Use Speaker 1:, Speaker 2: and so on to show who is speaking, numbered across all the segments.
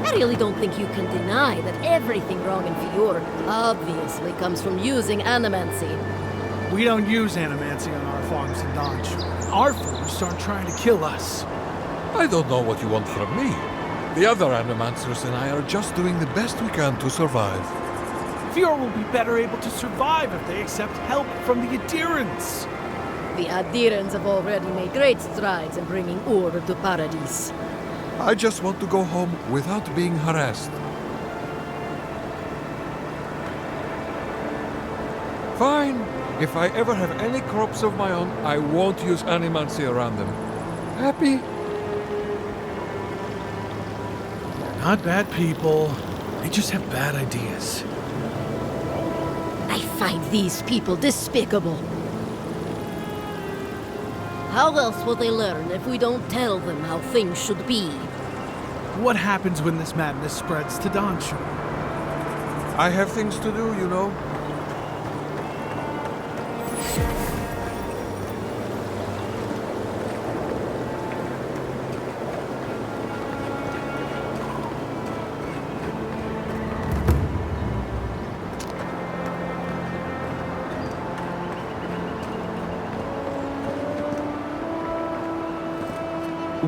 Speaker 1: I really don't think you can deny that everything wrong in Fjord obviously comes from using animancy.
Speaker 2: We don't use animancy on our farms in Dodge. Our foes aren't trying to kill us.
Speaker 3: I don't know what you want from me. The other animancers and I are just doing the best we can to survive.
Speaker 2: Fjord will be better able to survive if they accept help from the adherents.
Speaker 1: The adherents have already made great strides in bringing order to Paradise.
Speaker 3: I just want to go home without being harassed. Fine. If I ever have any crops of my own, I won't use animancy around them. Happy?
Speaker 2: They're not bad people. They just have bad ideas.
Speaker 1: I find these people despicable. How else will they learn if we don't tell them how things should be?
Speaker 2: What happens when this madness spreads to Donshu?
Speaker 3: I have things to do, you know.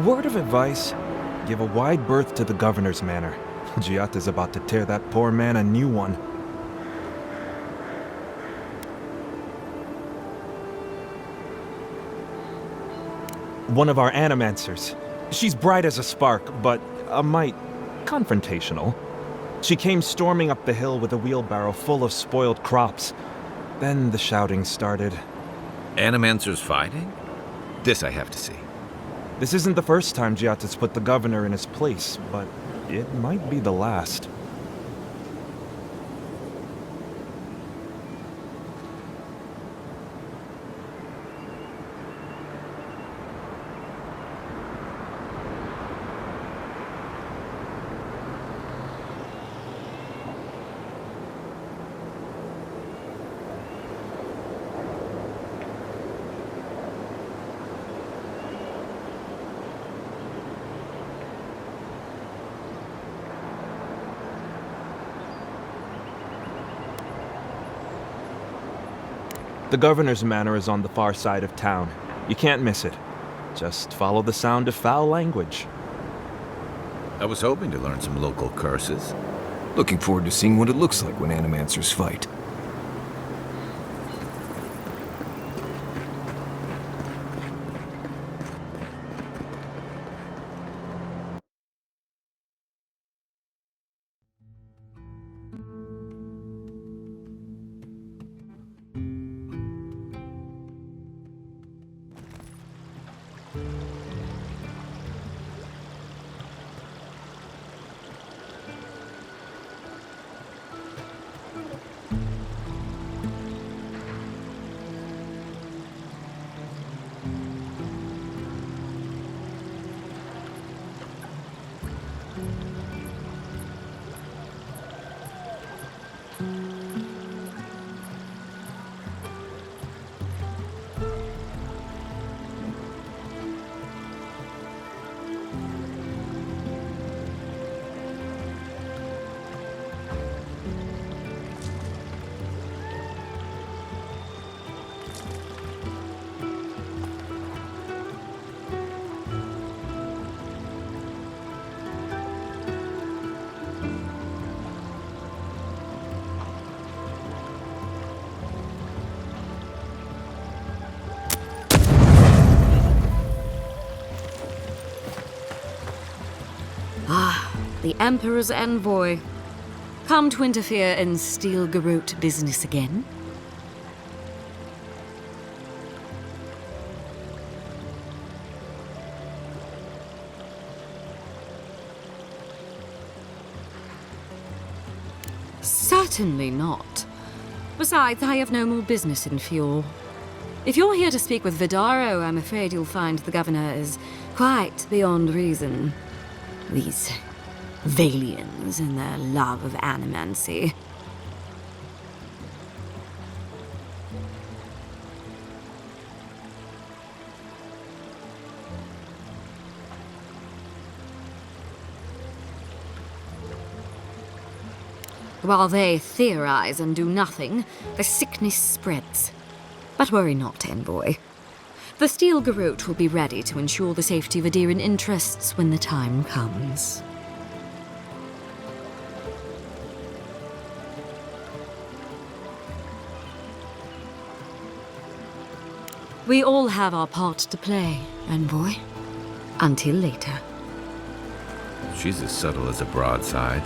Speaker 4: Word of advice, give a wide berth to the governor's manor. Giatta's about to tear that poor man a new one. One of our animancers. She's bright as a spark, but a mite confrontational. She came storming up the hill with a wheelbarrow full of spoiled crops. Then the shouting started.
Speaker 5: Animancers fighting? This I have to see.
Speaker 4: This isn't the first time Giatta's put the governor in his place, but it might be the last. The governor's manor is on the far side of town. You can't miss it. Just follow the sound of foul language.
Speaker 5: I was hoping to learn some local curses.
Speaker 6: Looking forward to seeing what it looks like when animancers fight.
Speaker 7: The Emperor's envoy. Come to interfere in Stilgarut business again? Certainly not. Besides, I have no more business in Fjord. If you're here to speak with Vidaro, I'm afraid you'll find the governor is quite beyond reason. These Valians and their love of animancy. While they theorize and do nothing, the sickness spreads. But worry not, Envoy. The Steel Garrote will be ready to ensure the safety of Adiran interests when the time comes. We all have our part to play, Envoy. Until later.
Speaker 5: She's as subtle as a broadside.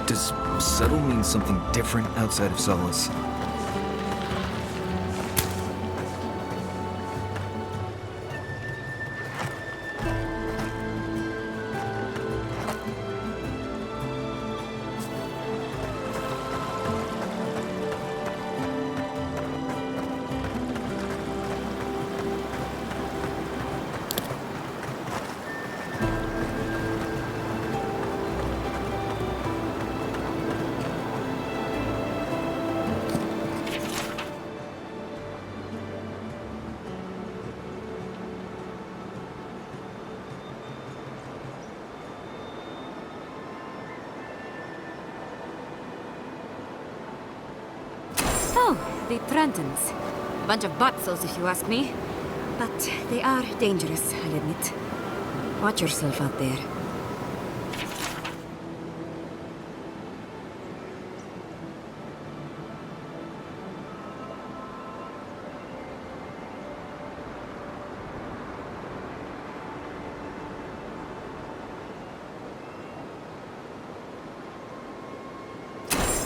Speaker 6: Does subtle mean something different outside of Solace?
Speaker 7: Oh, the Trentons. A bunch of buttsos, if you ask me. But they are dangerous, I'll admit. Watch yourself out there.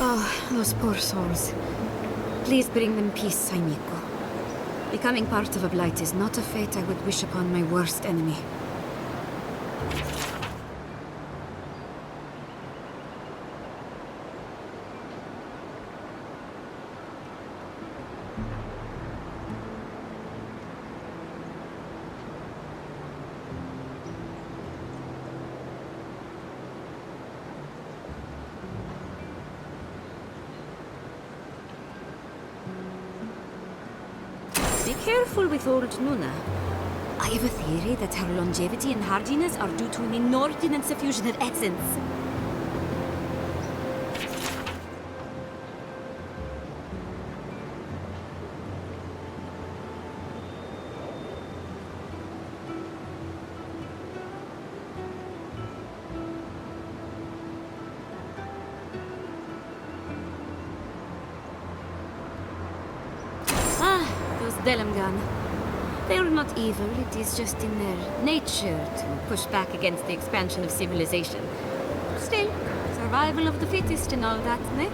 Speaker 7: Oh, those poor souls. Please bring them peace, Saimiko. Becoming part of a blight is not a fate I would wish upon my worst enemy. Be careful with old Nuna. I have a theory that her longevity and hardiness are due to an inordinate suffusion of essence. Delamgan. They are not evil, it is just in their nature to push back against the expansion of civilization. Still, survival of the fittest and all that, ne?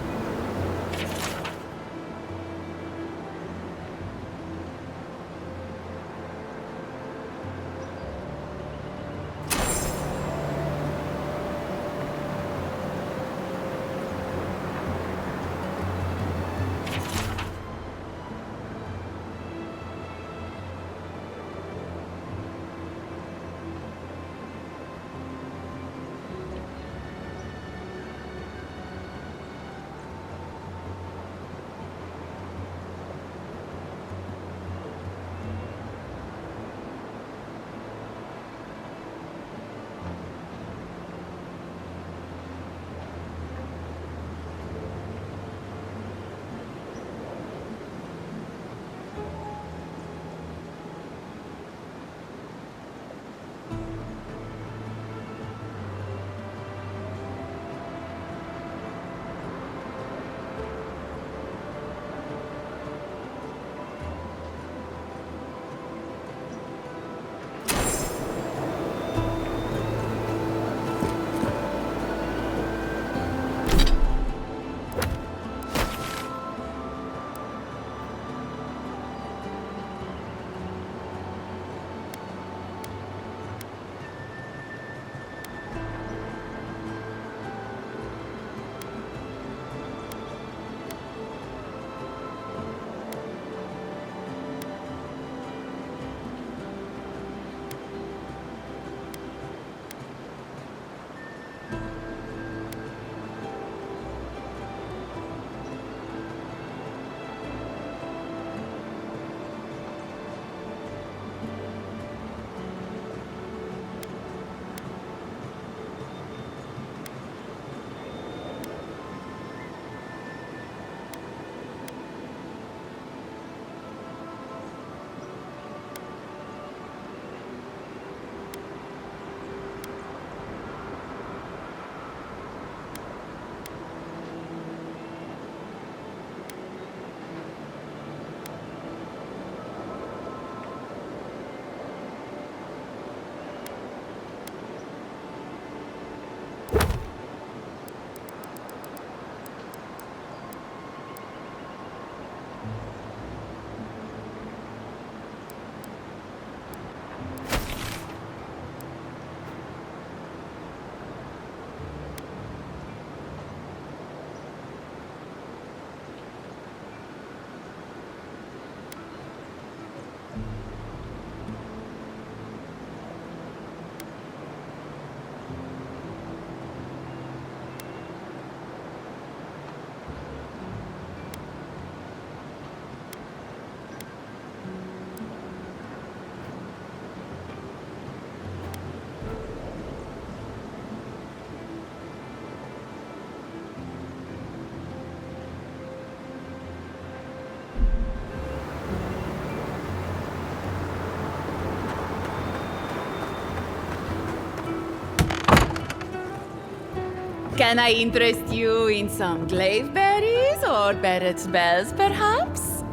Speaker 8: Can I interest you in some glaveberries or Barrett's bells, perhaps?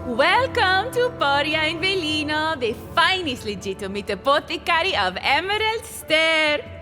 Speaker 8: Welcome to Poria in Velino, the finest legitimate apothecary of Emerald Stair.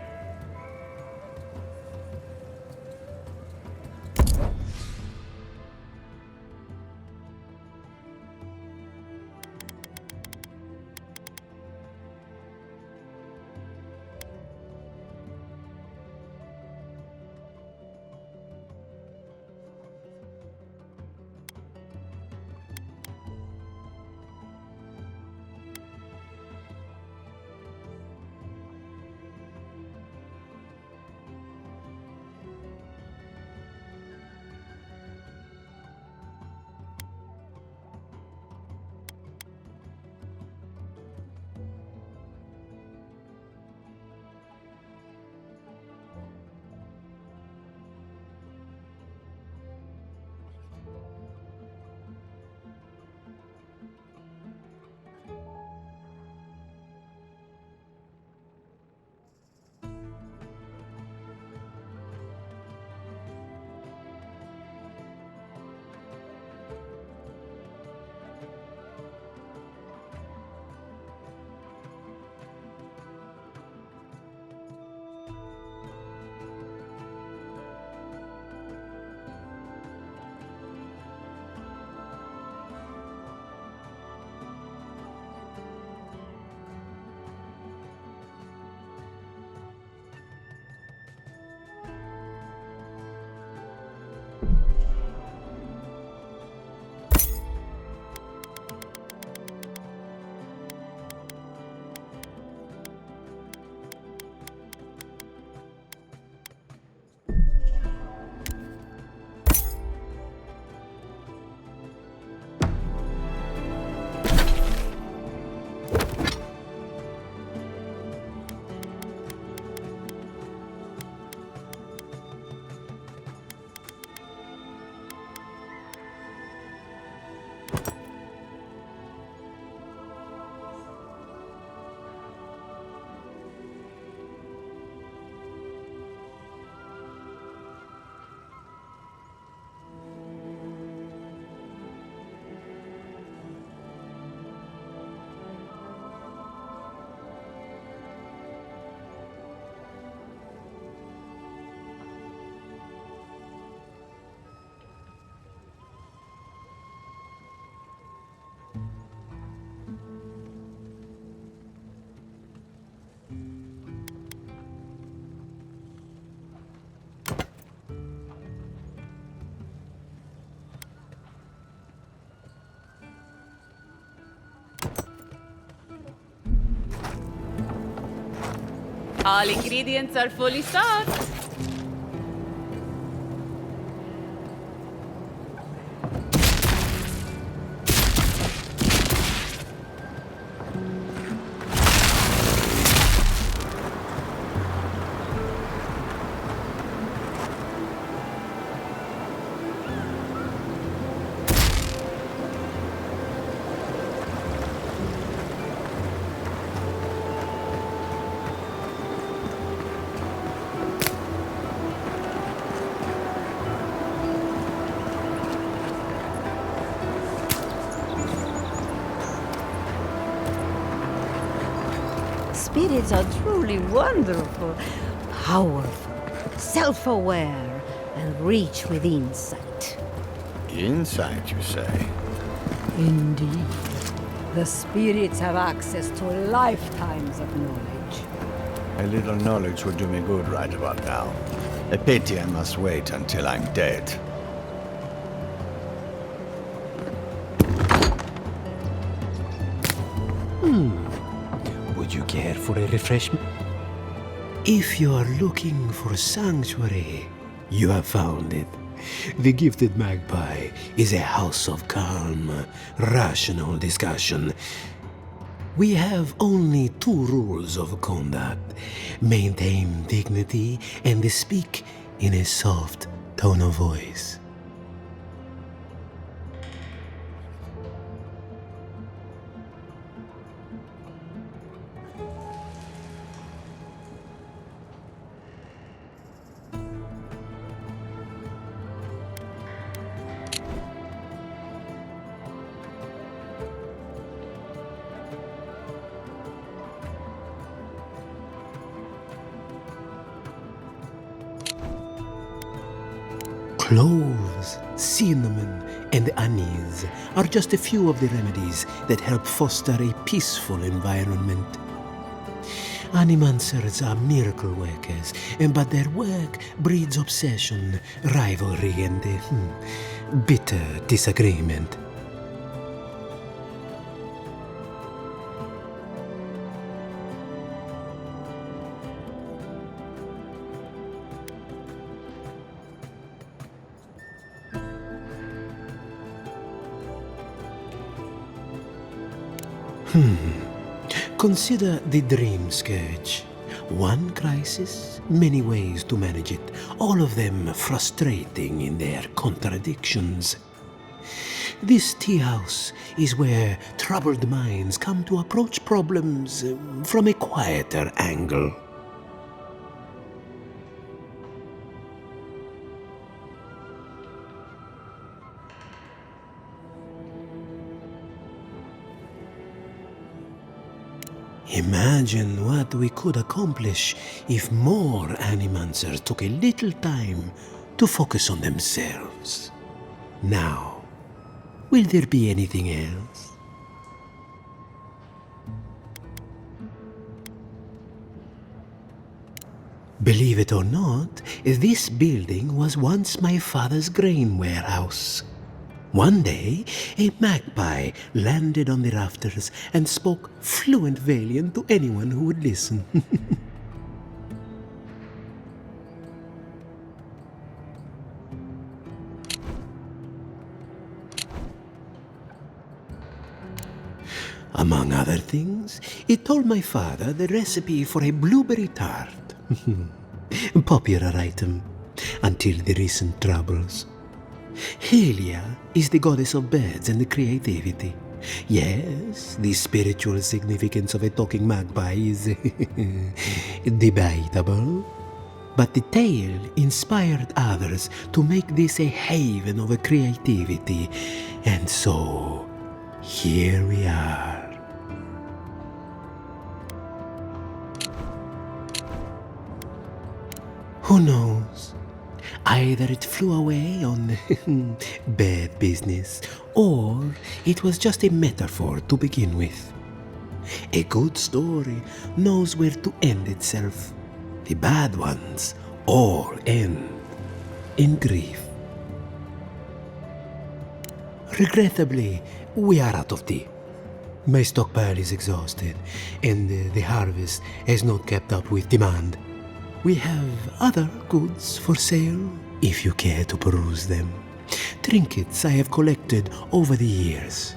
Speaker 8: All ingredients are fully stocked.
Speaker 9: Spirits are truly wonderful, powerful, self-aware, and rich with insight.
Speaker 5: Insight, you say?
Speaker 9: Indeed. The spirits have access to lifetimes of knowledge.
Speaker 5: A little knowledge would do me good right about now. A pity I must wait until I'm dead.
Speaker 10: Would you care for a refreshment? If you are looking for sanctuary, you have found it. The Gifted Magpie is a house of calm, rational discussion. We have only 2 rules of conduct. Maintain dignity and speak in a soft tone of voice. Cloves, cinnamon, and anise are just a few of the remedies that help foster a peaceful environment. Animancers are miracle workers, but their work breeds obsession, rivalry, and bitter disagreement. Consider the dream scourge. One crisis, many ways to manage it, all of them frustrating in their contradictions. This tea house is where troubled minds come to approach problems from a quieter angle. Imagine what we could accomplish if more Animancers took a little time to focus on themselves. Now, will there be anything else? Believe it or not, this building was once my father's grain warehouse. One day, a magpie landed on the rafters and spoke fluent Valian to anyone who would listen. Among other things, it told my father the recipe for a blueberry tart. Popular item until the recent troubles. Helia is the goddess of birds and creativity. Yes, the spiritual significance of a talking magpie is debatable. But the tale inspired others to make this a haven of creativity. And so, here we are. Who knows? Either it flew away on bad business, or it was just a metaphor to begin with. A good story knows where to end itself. The bad ones all end in grief. Regrettably, we are out of tea. My stockpile is exhausted, and the harvest has not kept up with demand. We have other goods for sale, if you care to peruse them. Trinkets I have collected over the years.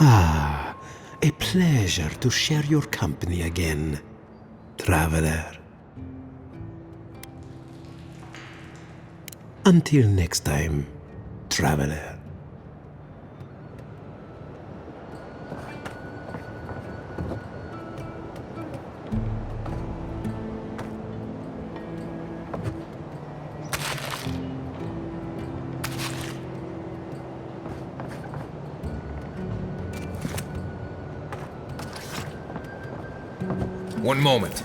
Speaker 10: Ah, a pleasure to share your company again, traveler. Until next time, traveler.
Speaker 6: One moment.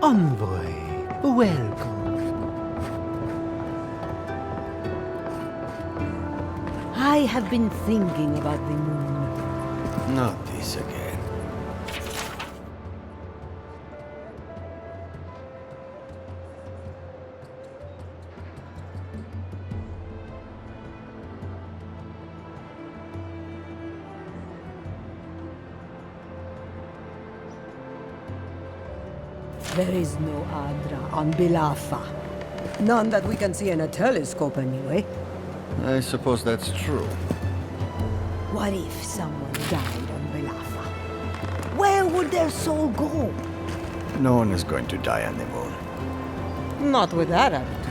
Speaker 10: Envoy, welcome.
Speaker 9: I have been thinking about the moon.
Speaker 5: Not this again.
Speaker 9: There is no Adra on Bilafa. None that we can see in a telescope, anyway.
Speaker 5: I suppose that's true.
Speaker 9: What if someone died on Bilafa? Where would their soul go?
Speaker 5: No one is going to die on the moon.
Speaker 9: Not with that attitude.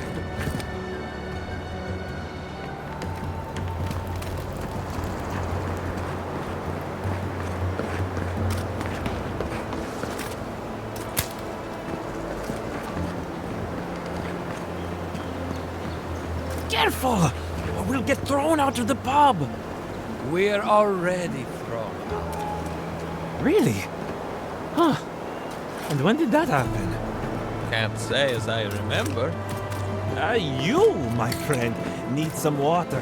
Speaker 4: Careful! Or we'll get thrown out of the pub!
Speaker 3: We're already thrown out.
Speaker 4: Really? Huh. And when did that happen?
Speaker 3: Can't say as I remember.
Speaker 4: You, my friend, need some water.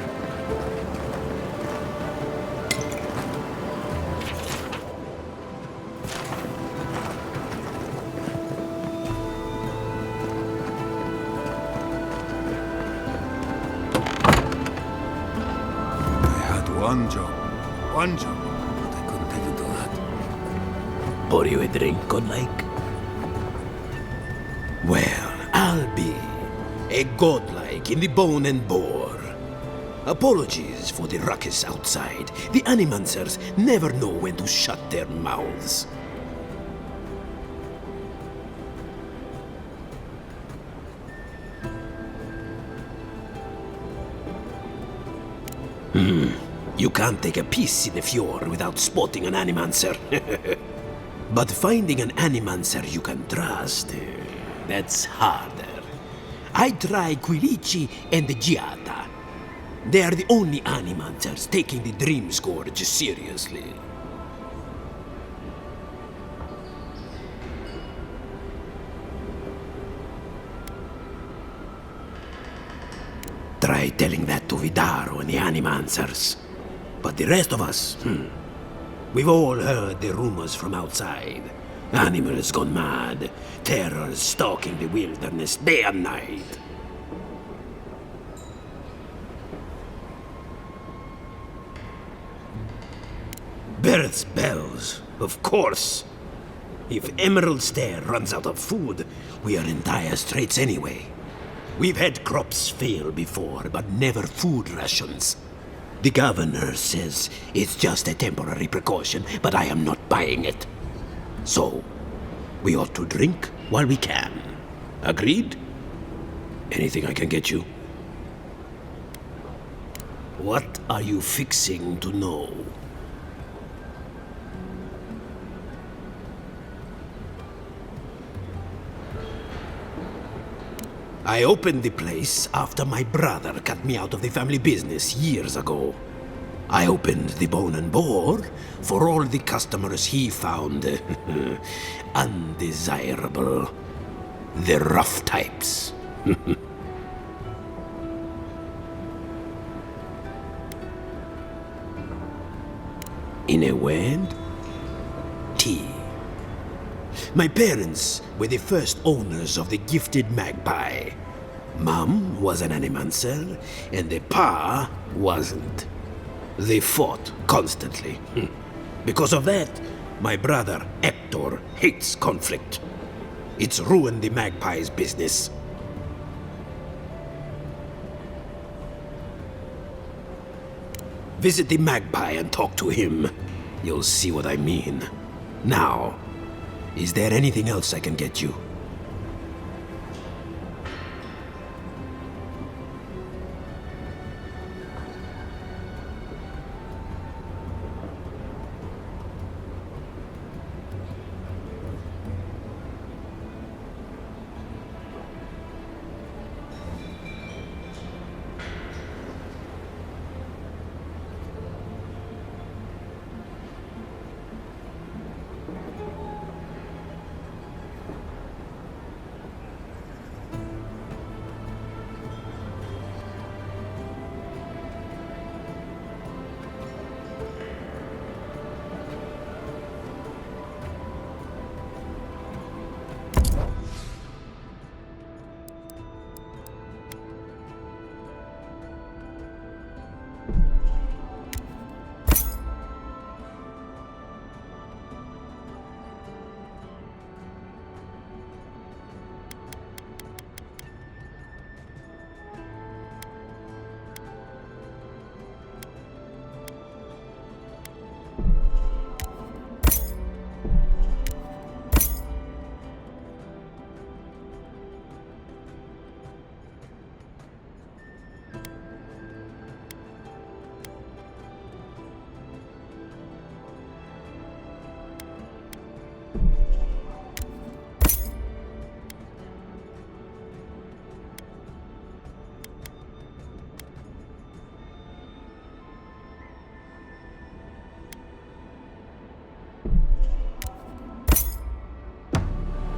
Speaker 5: One job, but I couldn't even do that.
Speaker 10: Pour you a drink, godlike? Well, I'll be a godlike in the bone and bore. Apologies for the ruckus outside. The animancers never know when to shut their mouths. You can't take a piece in the fjord without spotting an animancer. But finding an animancer you can trust, that's harder. I try Quilici and Giata. They are the only animancers taking the Dream Scourge seriously. Try telling that to Vidaro and the animancers. But the rest of us, we've all heard the rumors from outside. Animals gone mad, terrors stalking the wilderness day and night. Birth's bells, of course. If Emerald Stair runs out of food, we are in dire straits anyway. We've had crops fail before, but never food rations. The governor says it's just a temporary precaution, but I am not buying it. So, we ought to drink while we can. Agreed? Anything I can get you? What are you fixing to know? I opened the place after my brother cut me out of the family business years ago. I opened the Bone and Boar for all the customers he found undesirable. The rough types. In a word, tea. My parents were the first owners of the gifted magpie. Mom was an animancer, and the pa wasn't. They fought constantly. Because of that, my brother Hector hates conflict. It's ruined the magpie's business. Visit the magpie and talk to him. You'll see what I mean. Now, is there anything else I can get you?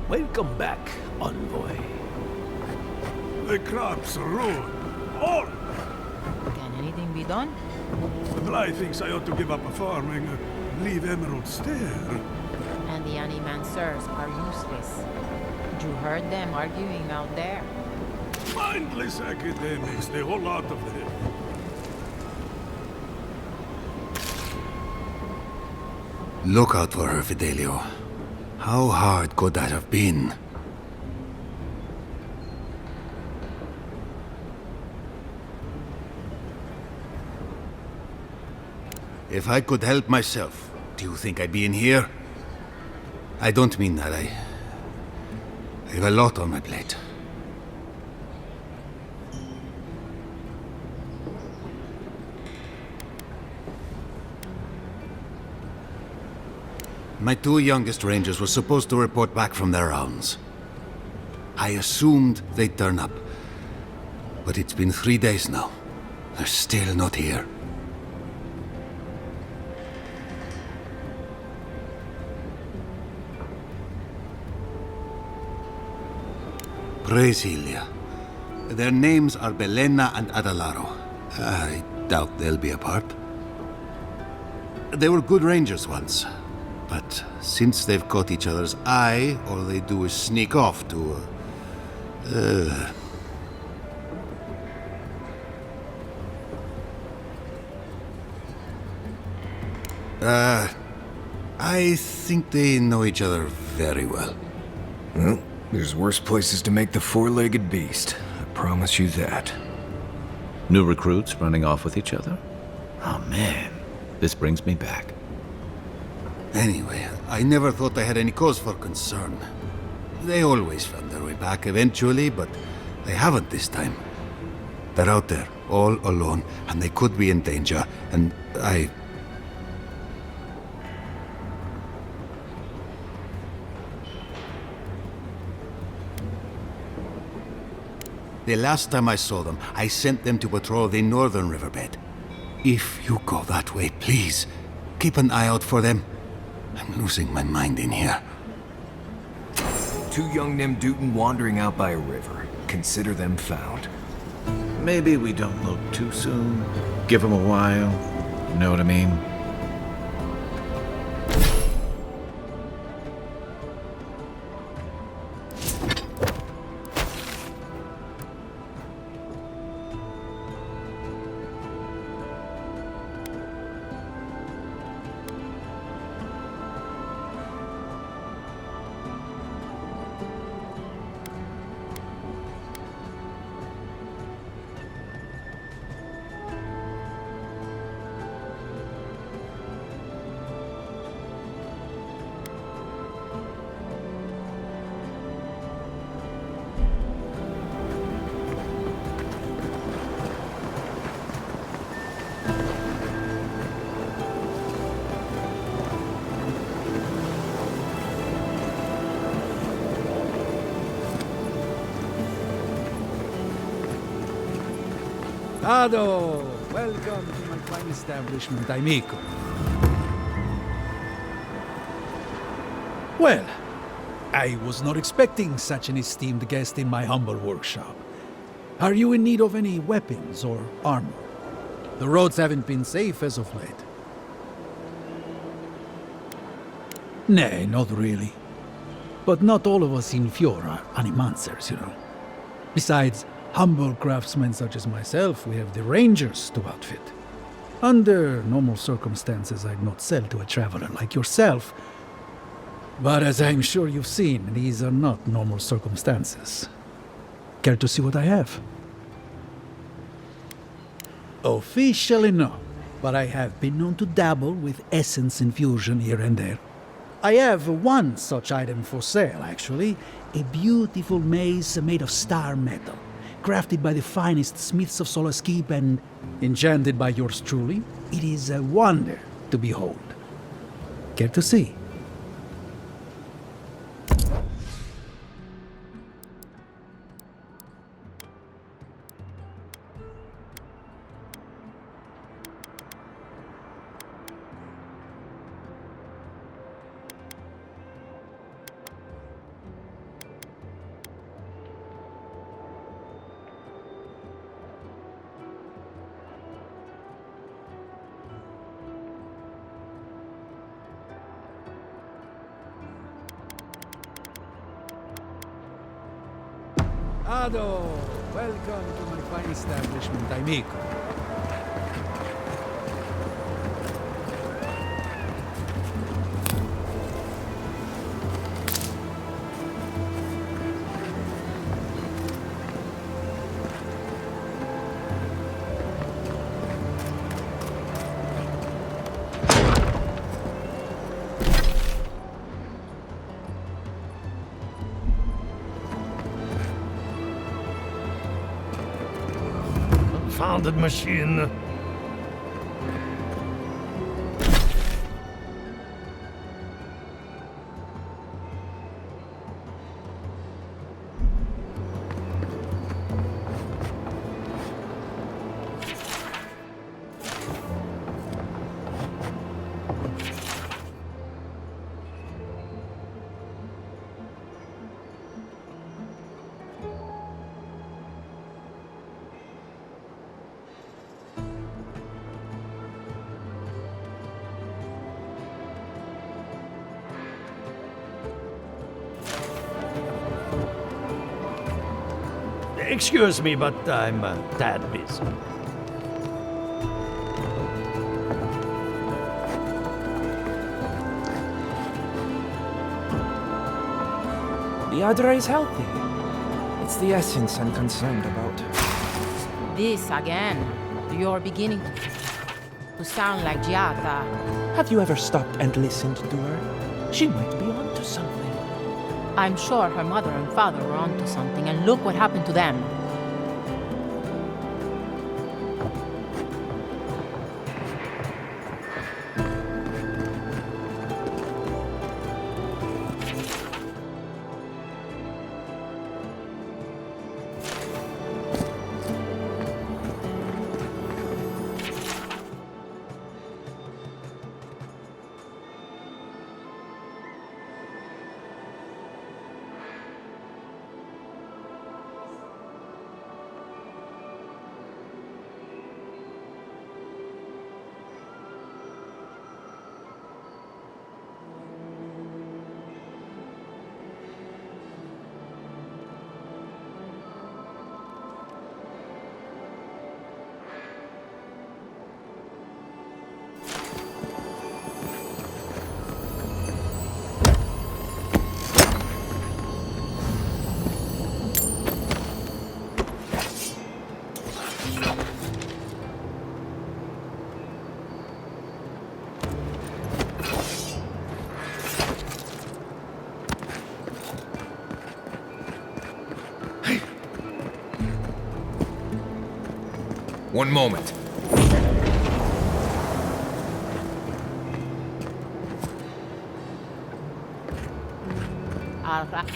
Speaker 10: Welcome back, envoy.
Speaker 11: The crops are ruined. All!
Speaker 12: Can anything be done?
Speaker 11: Bly thinks I ought to give up farming, leave emeralds there.
Speaker 12: And the animancers are useless. You heard them arguing out there.
Speaker 11: Mindless academics, the whole lot of them.
Speaker 5: Look out for her, Fidelio. How hard could that have been? If I could help myself, do you think I'd be in here? I don't mean that. I have a lot on my plate. My two youngest rangers were supposed to report back from their rounds. I assumed they'd turn up. But it's been 3 days now. They're still not here. Praise Ilia. Their names are Belena and Adalaro. I doubt they'll be apart. They were good rangers once. But since they've caught each other's eye, all they do is sneak off to... I think they know each other very well.
Speaker 6: Well, there's worse places to make the four-legged beast. I promise you that.
Speaker 13: New recruits running off with each other? Oh man, this brings me back.
Speaker 5: Anyway, I never thought I had any cause for concern. They always found their way back eventually, but they haven't this time. They're out there, all alone, and they could be in danger, and I... The last time I saw them, I sent them to patrol the northern riverbed. If you go that way, please, keep an eye out for them. I'm losing my mind in here.
Speaker 6: Two young Nimdutin wandering out by a river. Consider them found.
Speaker 13: Maybe we don't look too soon. Give them a while. You know what I mean?
Speaker 14: Ado, welcome to my fine establishment, amico. Well, I was not expecting such an esteemed guest in my humble workshop. Are you in need of any weapons or armor? The roads haven't been safe as of late. Nay, not really. But not all of us in Fjord are animancers, you know. Besides humble craftsmen such as myself, we have the rangers to outfit. Under normal circumstances, I'd not sell to a traveler like yourself. But as I'm sure you've seen, these are not normal circumstances. Care to see what I have? Officially no, but I have been known to dabble with essence infusion here and there. I have one such item for sale, actually. A beautiful mace made of star metal, crafted by the finest smiths of Solace Keep and enchanted by yours truly. It is a wonder to behold. Care to see? Ado, welcome to my fine establishment, amico.
Speaker 15: Confounded machine. Excuse me, but I'm a tad busy.
Speaker 4: The Adra is healthy. It's the essence I'm concerned about.
Speaker 12: This again. You're beginning to sound like Giata.
Speaker 4: Have you ever stopped and listened to her? She might be onto something.
Speaker 12: I'm sure her mother and father were onto something, and look what happened to them.
Speaker 6: One moment.
Speaker 12: All right.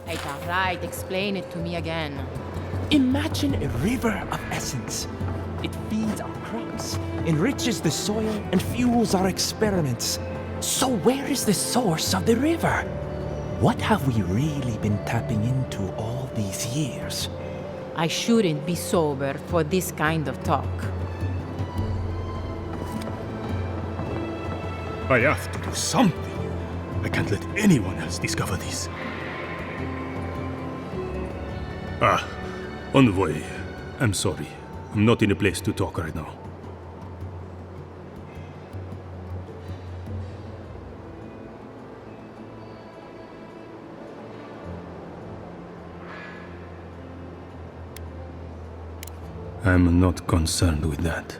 Speaker 12: It's alright, explain it to me again.
Speaker 4: Imagine a river of essence. It feeds our crops, enriches the soil, and fuels our experiments. So where is the source of the river? What have we really been tapping into all these years?
Speaker 12: I shouldn't be sober for this kind of talk.
Speaker 11: I have to do something. I can't let anyone else discover this. Ah, Envoy. I'm sorry. I'm not in a place to talk right now. I'm not concerned with that.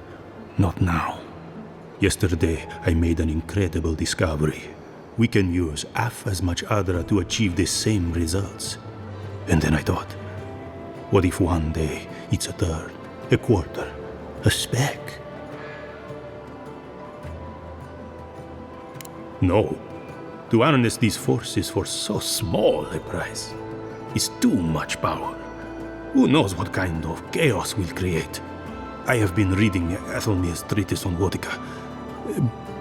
Speaker 11: Not now. Yesterday, I made an incredible discovery. We can use half as much Adra to achieve the same results. And then I thought, what if one day it's a third, a quarter, a speck? No. To harness these forces for so small a price is too much power. Who knows what kind of chaos we'll create? I have been reading Athelmir's treatise on Wotica.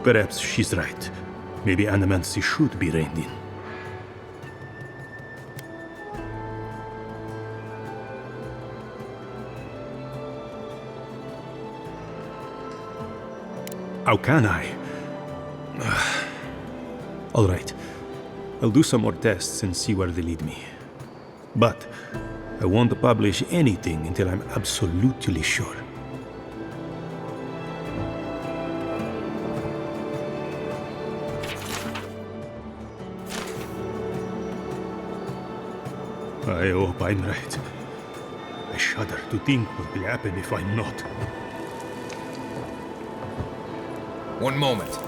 Speaker 11: Perhaps she's right. Maybe animancy should be reined in. How can I? All right. I'll do some more tests and see where they lead me. But I won't publish anything until I'm absolutely sure. I hope I'm right. I shudder to think what will happen if I'm not.
Speaker 6: One moment.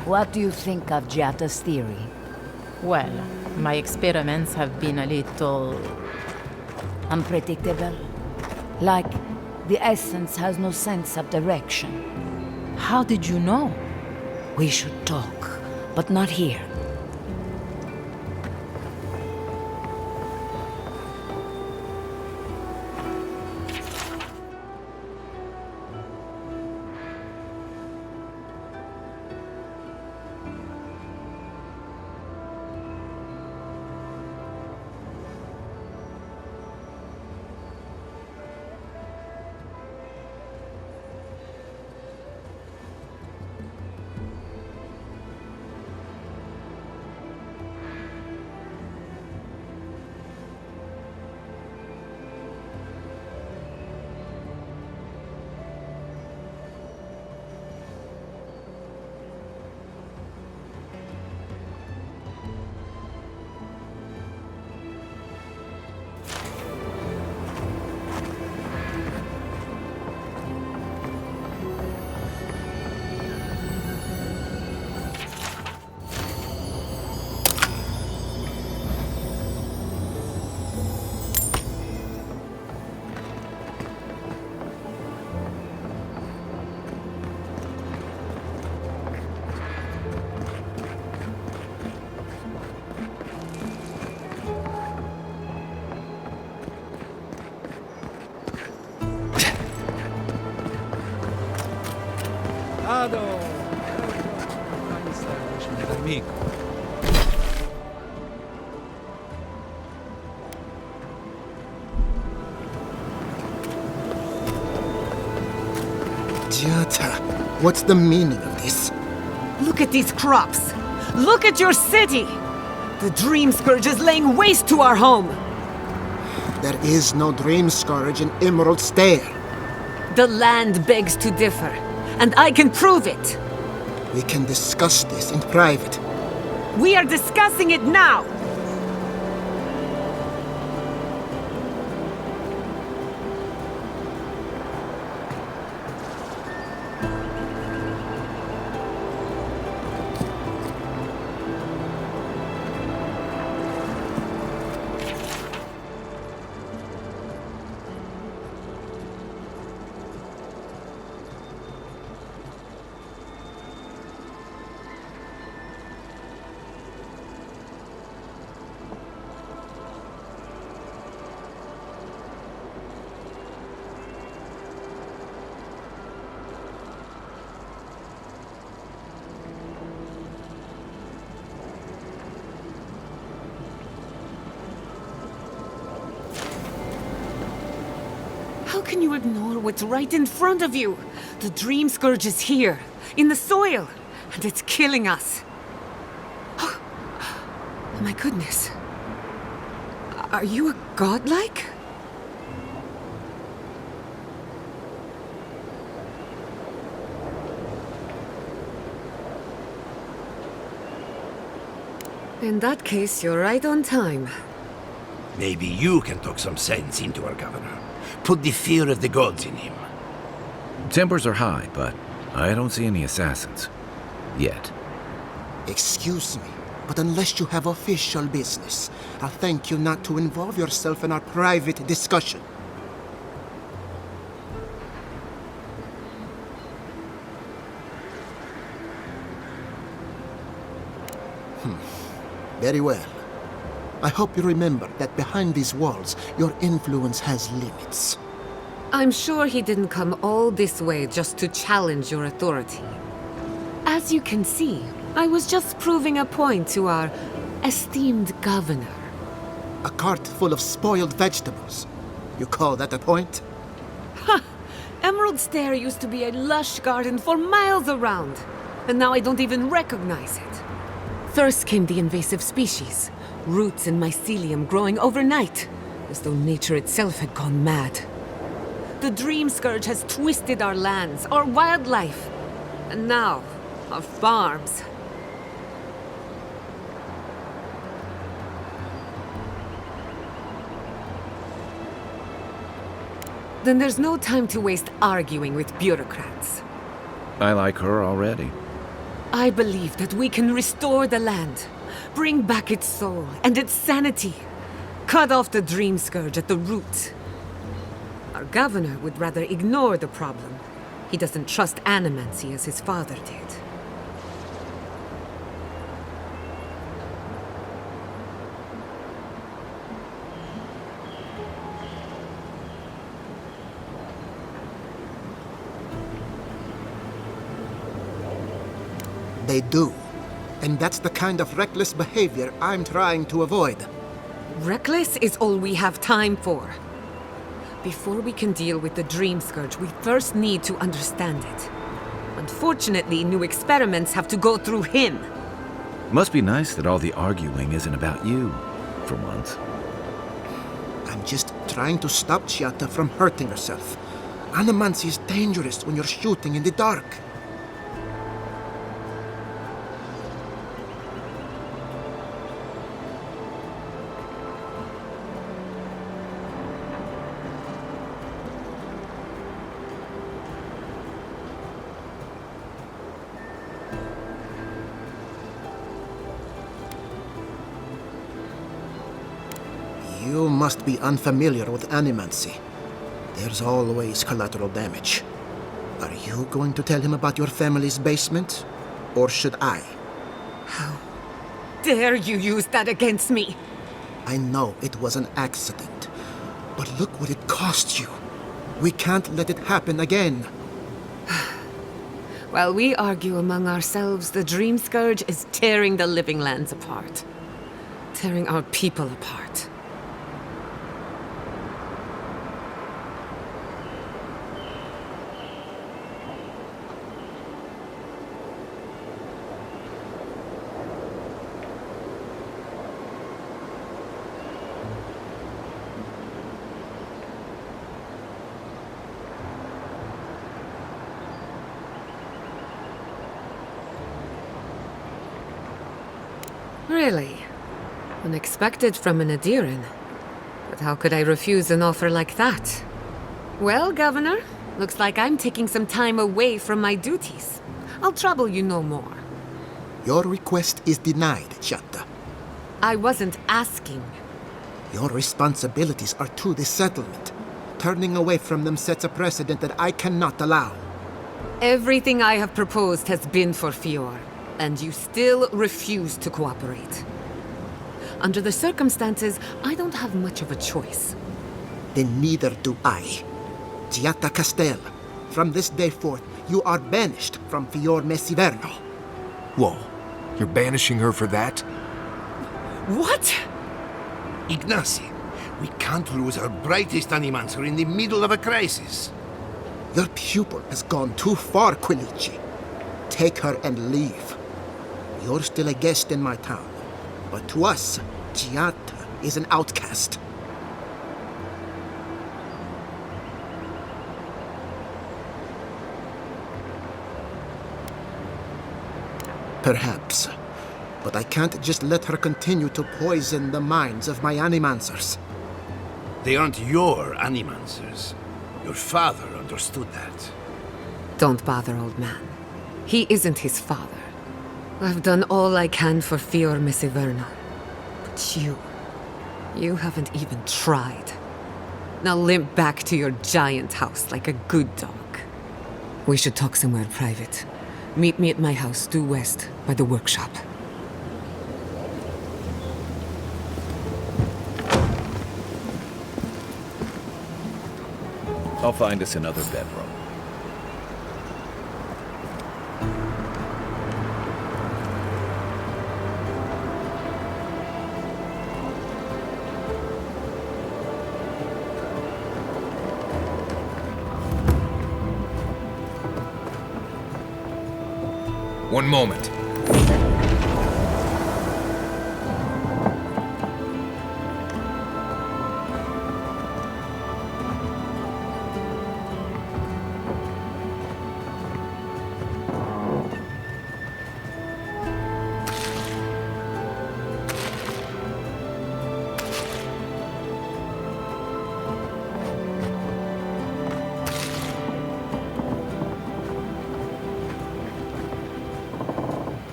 Speaker 9: What do you think of Giatta's theory?
Speaker 12: Well, my experiments have been a little...
Speaker 9: unpredictable? Like, the essence has no sense of direction.
Speaker 12: How did you know?
Speaker 9: We should talk, but not here.
Speaker 3: Amico.
Speaker 16: Giata, what's the meaning of this?
Speaker 17: Look at these crops! Look at your city! The Dream Scourge is laying waste to our home!
Speaker 16: There is no Dream Scourge in Emerald Stair.
Speaker 17: The land begs to differ, and I can prove it!
Speaker 16: We can discuss this in private.
Speaker 17: We are discussing it now! How can you ignore what's right in front of you? The Dream Scourge is here, in the soil, and it's killing us. Oh my goodness. Are you a godlike? In that case, you're right on time.
Speaker 15: Maybe you can talk some sense into our governor. Put the fear of the gods in him.
Speaker 13: Tempers are high, but I don't see any assassins. Yet.
Speaker 16: Excuse me, but unless you have official business, I'll thank you not to involve yourself in our private discussion. Very well. I hope you remember that behind these walls, your influence has limits.
Speaker 17: I'm sure he didn't come all this way just to challenge your authority. As you can see, I was just proving a point to our esteemed governor.
Speaker 16: A cart full of spoiled vegetables. You call that a point?
Speaker 17: Ha! Emerald Stair used to be a lush garden for miles around, and now I don't even recognize it. First came the invasive species, roots and mycelium growing overnight, as though nature itself had gone mad. The Dream Scourge has twisted our lands, our wildlife, and now, our farms. Then there's no time to waste arguing with bureaucrats.
Speaker 13: I like her already.
Speaker 17: I believe that we can restore the land, bring back its soul and its sanity, cut off the Dream Scourge at the root. Our governor would rather ignore the problem. He doesn't trust animancy as his father did.
Speaker 16: They do. And that's the kind of reckless behavior I'm trying to avoid.
Speaker 17: Reckless is all we have time for. Before we can deal with the Dream Scourge, we first need to understand it. Unfortunately, new experiments have to go through him.
Speaker 13: Must be nice that all the arguing isn't about you, for once.
Speaker 16: I'm just trying to stop Chiata from hurting herself. Animancy is dangerous when you're shooting in the dark. You must be unfamiliar with animancy. There's always collateral damage. Are you going to tell him about your family's basement? Or should I?
Speaker 17: How dare you use that against me?
Speaker 16: I know it was an accident, but look what it cost you. We can't let it happen again.
Speaker 17: While we argue among ourselves, the Dream Scourge is tearing the living lands apart. Tearing our people apart. Really? Unexpected from an Adiran. But how could I refuse an offer like that? Well, Governor, looks like I'm taking some time away from my duties. I'll trouble you no more.
Speaker 16: Your request is denied, Chatta.
Speaker 17: I wasn't asking.
Speaker 16: Your responsibilities are to the settlement. Turning away from them sets a precedent that I cannot allow.
Speaker 17: Everything I have proposed has been for Fior, and you still refuse to cooperate. Under the circumstances, I don't have much of a choice.
Speaker 16: Then neither do I. Giatta Castel, from this day forth, you are banished from Fior Messiverno.
Speaker 6: Whoa, you're banishing her for that?
Speaker 17: What?
Speaker 15: Ignacy, we can't lose our brightest animancer in the middle of a crisis.
Speaker 16: Your pupil has gone too far, Quilici. Take her and leave. You're still a guest in my town, but to us, Giatta is an outcast. Perhaps, but I can't just let her continue to poison the minds of my animancers.
Speaker 15: They aren't your animancers. Your father understood that.
Speaker 17: Don't bother, old man. He isn't his father. I've done all I can for Fior Messiverno. But you haven't even tried. Now limp back to your giant house like a good dog. We should talk somewhere private. Meet me at my house due west by the workshop.
Speaker 13: I'll find us another bedroom.
Speaker 6: One moment.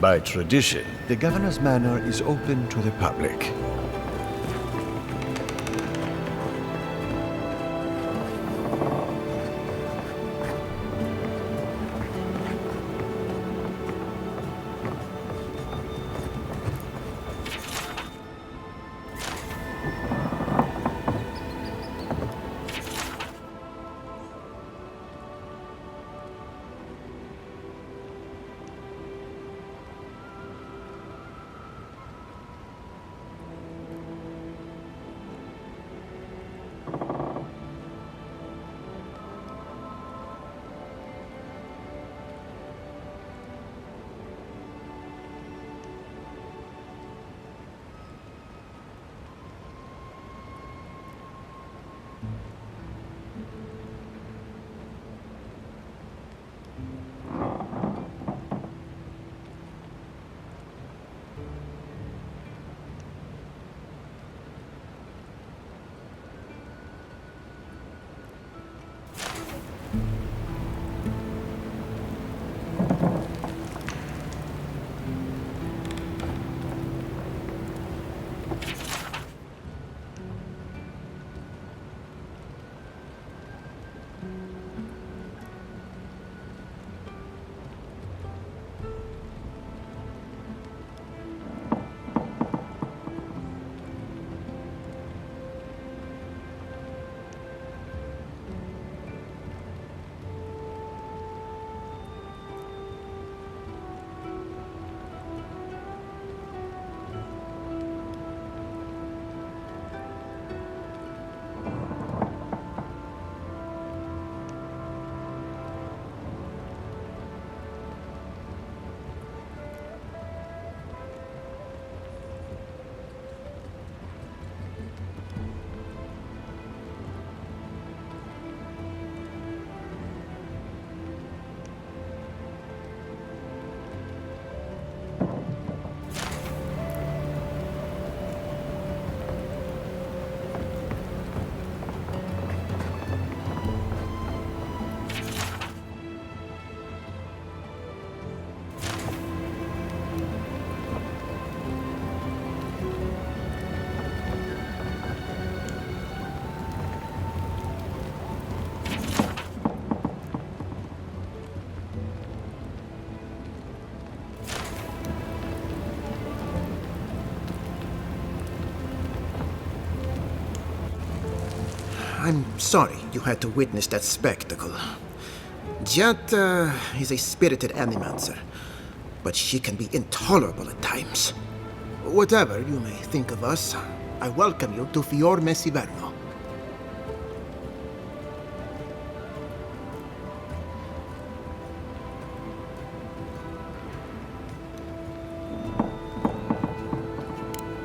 Speaker 18: By tradition, the governor's manor is open to the public.
Speaker 16: I'm sorry you had to witness that spectacle. Giatta is a spirited animancer, but she can be intolerable at times. Whatever you may think of us, I welcome you to Fior Messiverno.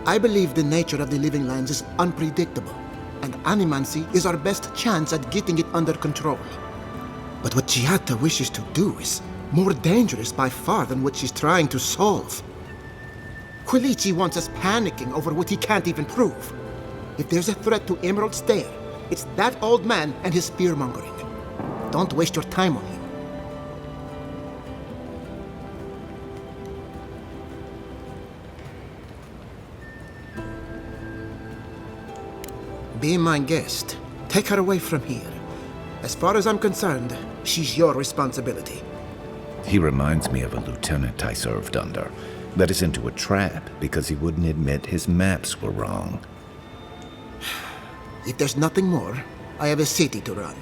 Speaker 16: I believe the nature of the living lands is unpredictable, and animancy is our best chance at getting it under control. But what Giatta wishes to do is more dangerous by far than what she's trying to solve. Quilici wants us panicking over what he can't even prove. If there's a threat to Emerald Stair, it's that old man and his fear-mongering. Don't waste your time on him. Be my guest. Take her away from here. As far as I'm concerned, she's your responsibility.
Speaker 19: He reminds me of a lieutenant I served under. Led us into a trap because he wouldn't admit his maps were wrong.
Speaker 16: If there's nothing more, I have a city to run.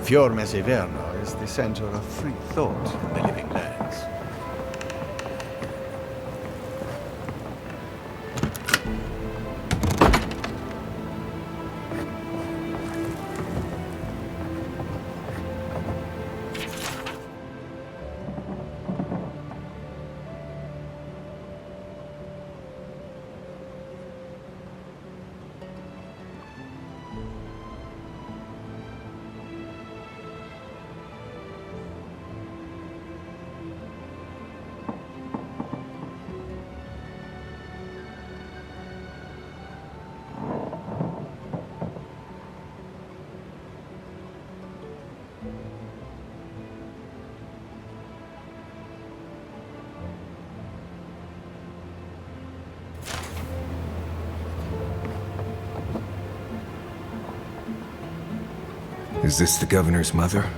Speaker 18: Fior Mesiverno is the center of free thought in the living lands.
Speaker 6: Is this the governor's mother?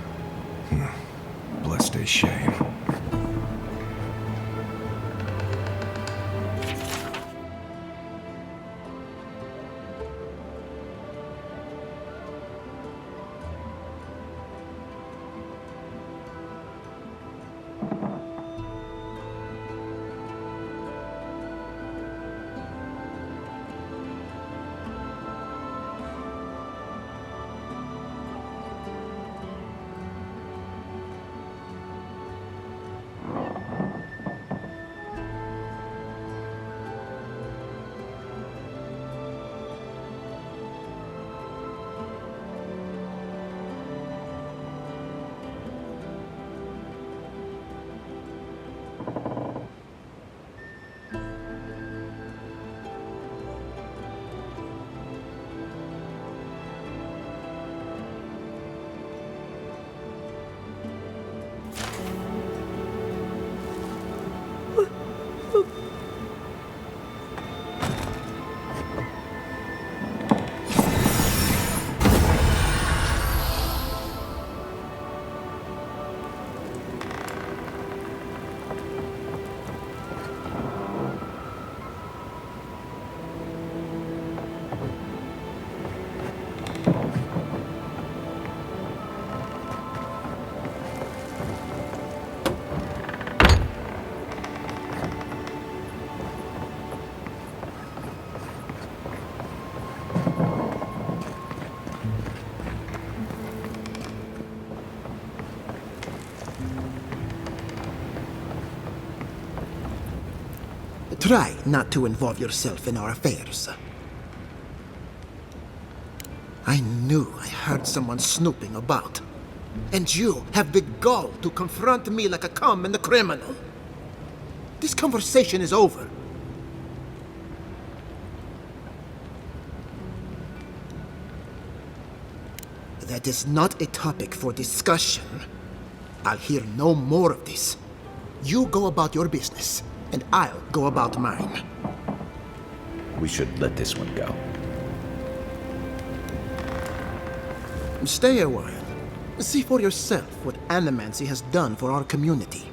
Speaker 6: Blessed a shame.
Speaker 16: Try not to involve yourself in our affairs. I knew I heard someone snooping about. And you have the gall to confront me like a common criminal. This conversation is over. That is not a topic for discussion. I'll hear no more of this. You go about your business, and I'll go about mine.
Speaker 19: We should let this one go.
Speaker 16: Stay a while. See for yourself what animancy has done for our community.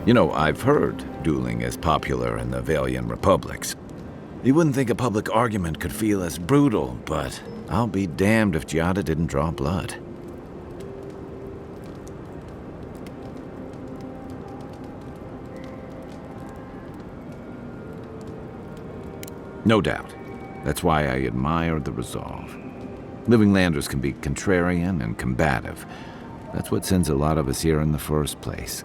Speaker 19: You know, I've heard dueling is popular in the Valian republics. You wouldn't think a public argument could feel as brutal, but I'll be damned if Giada didn't draw blood. No doubt. That's why I admire the resolve. Living Landers can be contrarian and combative. That's what sends a lot of us here in the first place.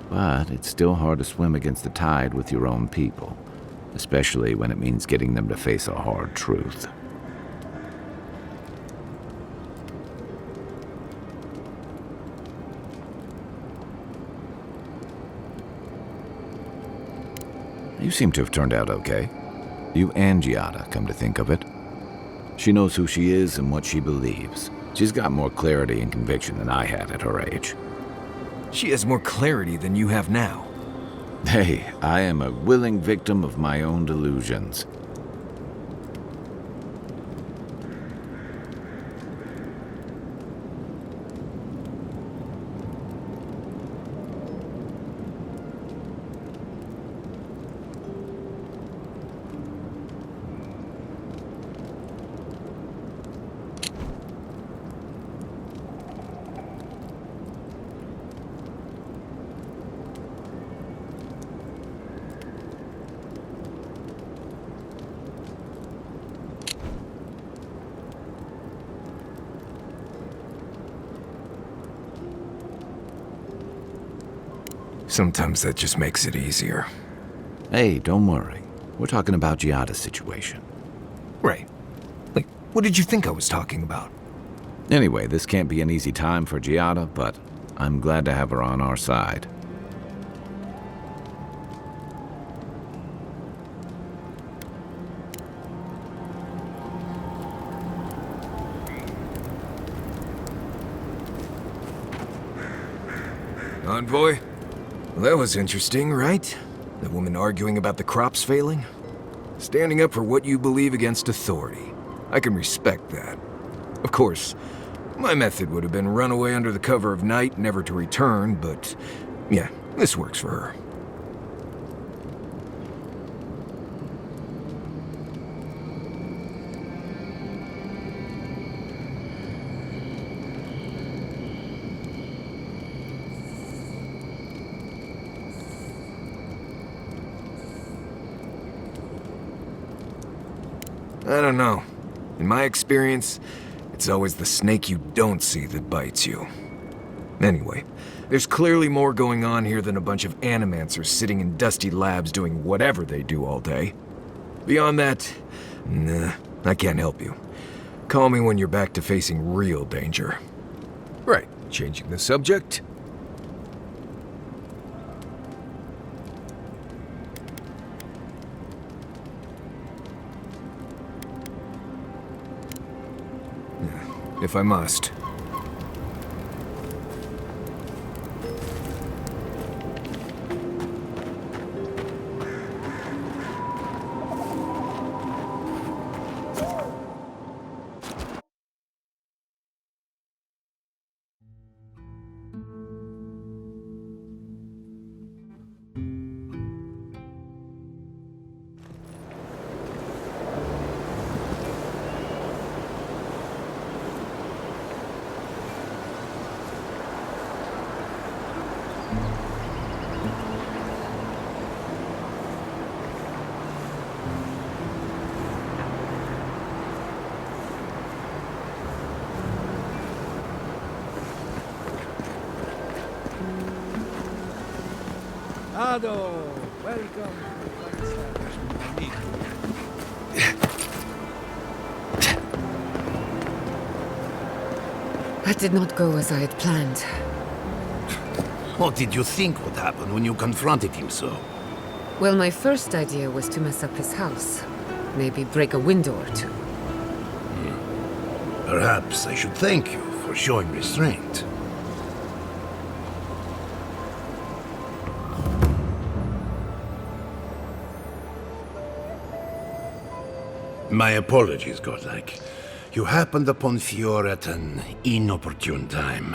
Speaker 19: But it's still hard to swim against the tide with your own people, especially when it means getting them to face a hard truth. You seem to have turned out okay. You and Giada, come to think of it. She knows who she is and what she believes. She's got more clarity and conviction than I had at her age.
Speaker 6: She has more clarity than you have now.
Speaker 19: Hey, I am a willing victim of my own delusions.
Speaker 6: Sometimes that just makes it easier.
Speaker 19: Hey, don't worry. We're talking about Giada's situation.
Speaker 6: Right. Like, what did you think I was talking about?
Speaker 19: Anyway, this can't be an easy time for Giada, but I'm glad to have her on our side.
Speaker 6: Envoy? Well, that was interesting, right? The woman arguing about the crops failing? Standing up for what you believe against authority. I can respect that. Of course, my method would have been run away under the cover of night, never to return, but yeah, this works for her. I don't know. In my experience, it's always the snake you don't see that bites you. Anyway, there's clearly more going on here than a bunch of animancers sitting in dusty labs doing whatever they do all day. Beyond that, nah, I can't help you. Call me when you're back to facing real danger. Right, changing the subject. If I must.
Speaker 14: Ado, welcome.
Speaker 17: That did not go as I had planned.
Speaker 15: What did you think would happen when you confronted him so?
Speaker 17: Well, my first idea was to mess up his house. Maybe break a window or two.
Speaker 15: Perhaps I should thank you for showing restraint. My apologies, Godlike. You happened upon Fior at an inopportune time.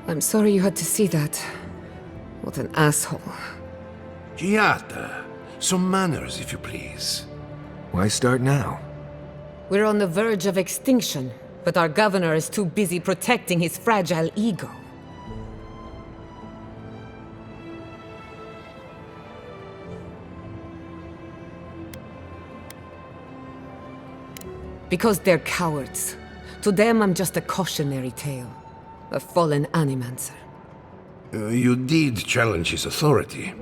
Speaker 17: I'm sorry you had to see that. What an asshole.
Speaker 15: Giata, some manners, if you please.
Speaker 6: Why start now?
Speaker 17: We're on the verge of extinction, but our governor is too busy protecting his fragile ego. Because they're cowards. To them, I'm just a cautionary tale. A fallen animancer.
Speaker 15: You did challenge his authority.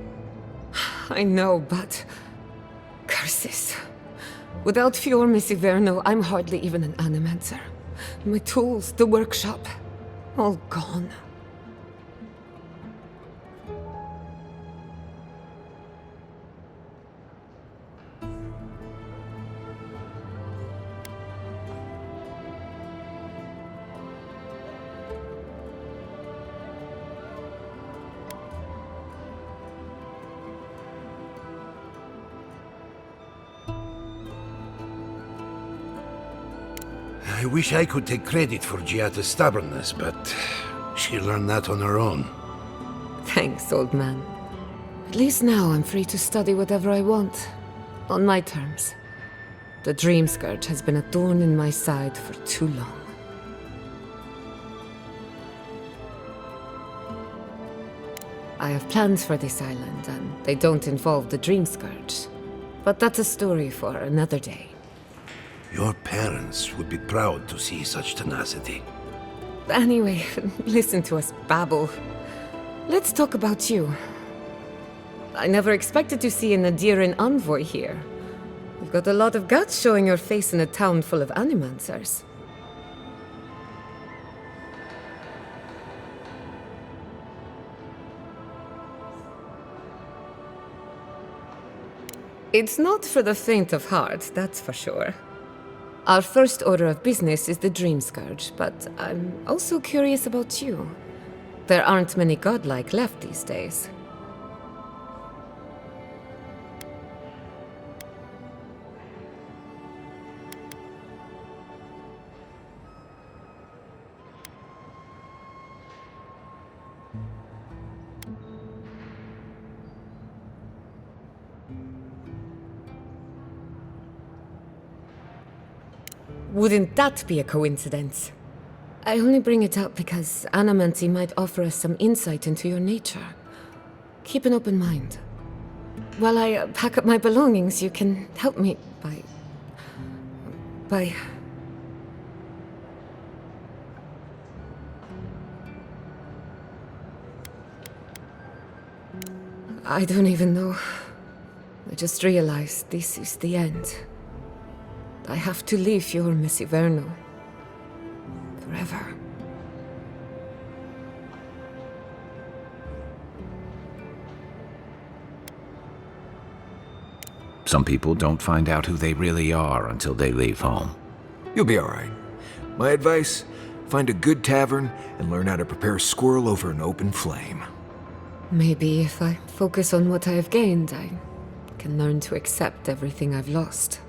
Speaker 17: I know, but... curses. Without Fior Misiverno, I'm hardly even an animancer. My tools, the workshop, all gone.
Speaker 15: I wish I could take credit for Giata's stubbornness, but she learned that on her own.
Speaker 17: Thanks, old man. At least now I'm free to study whatever I want. On my terms. The Dream Scourge has been a thorn in my side for too long. I have plans for this island, and they don't involve the Dream Scourge. But that's a story for another day.
Speaker 15: Your parents would be proud to see such tenacity.
Speaker 17: Anyway, listen to us babble. Let's talk about you. I never expected to see an Nadiran envoy here. You've got a lot of guts showing your face in a town full of animancers. It's not for the faint of heart, that's for sure. Our first order of business is the Dream Scourge, but I'm also curious about you. There aren't many godlike left these days. Wouldn't that be a coincidence? I only bring it up because Animancy might offer us some insight into your nature. Keep an open mind. While I pack up my belongings, you can help me by... I don't even know. I just realized this is the end. I have to leave your Misiverno. Forever.
Speaker 19: Some people don't find out who they really are until they leave home.
Speaker 6: You'll be all right. My advice, find a good tavern and learn how to prepare a squirrel over an open flame.
Speaker 17: Maybe if I focus on what I have gained, I can learn to accept everything I've lost.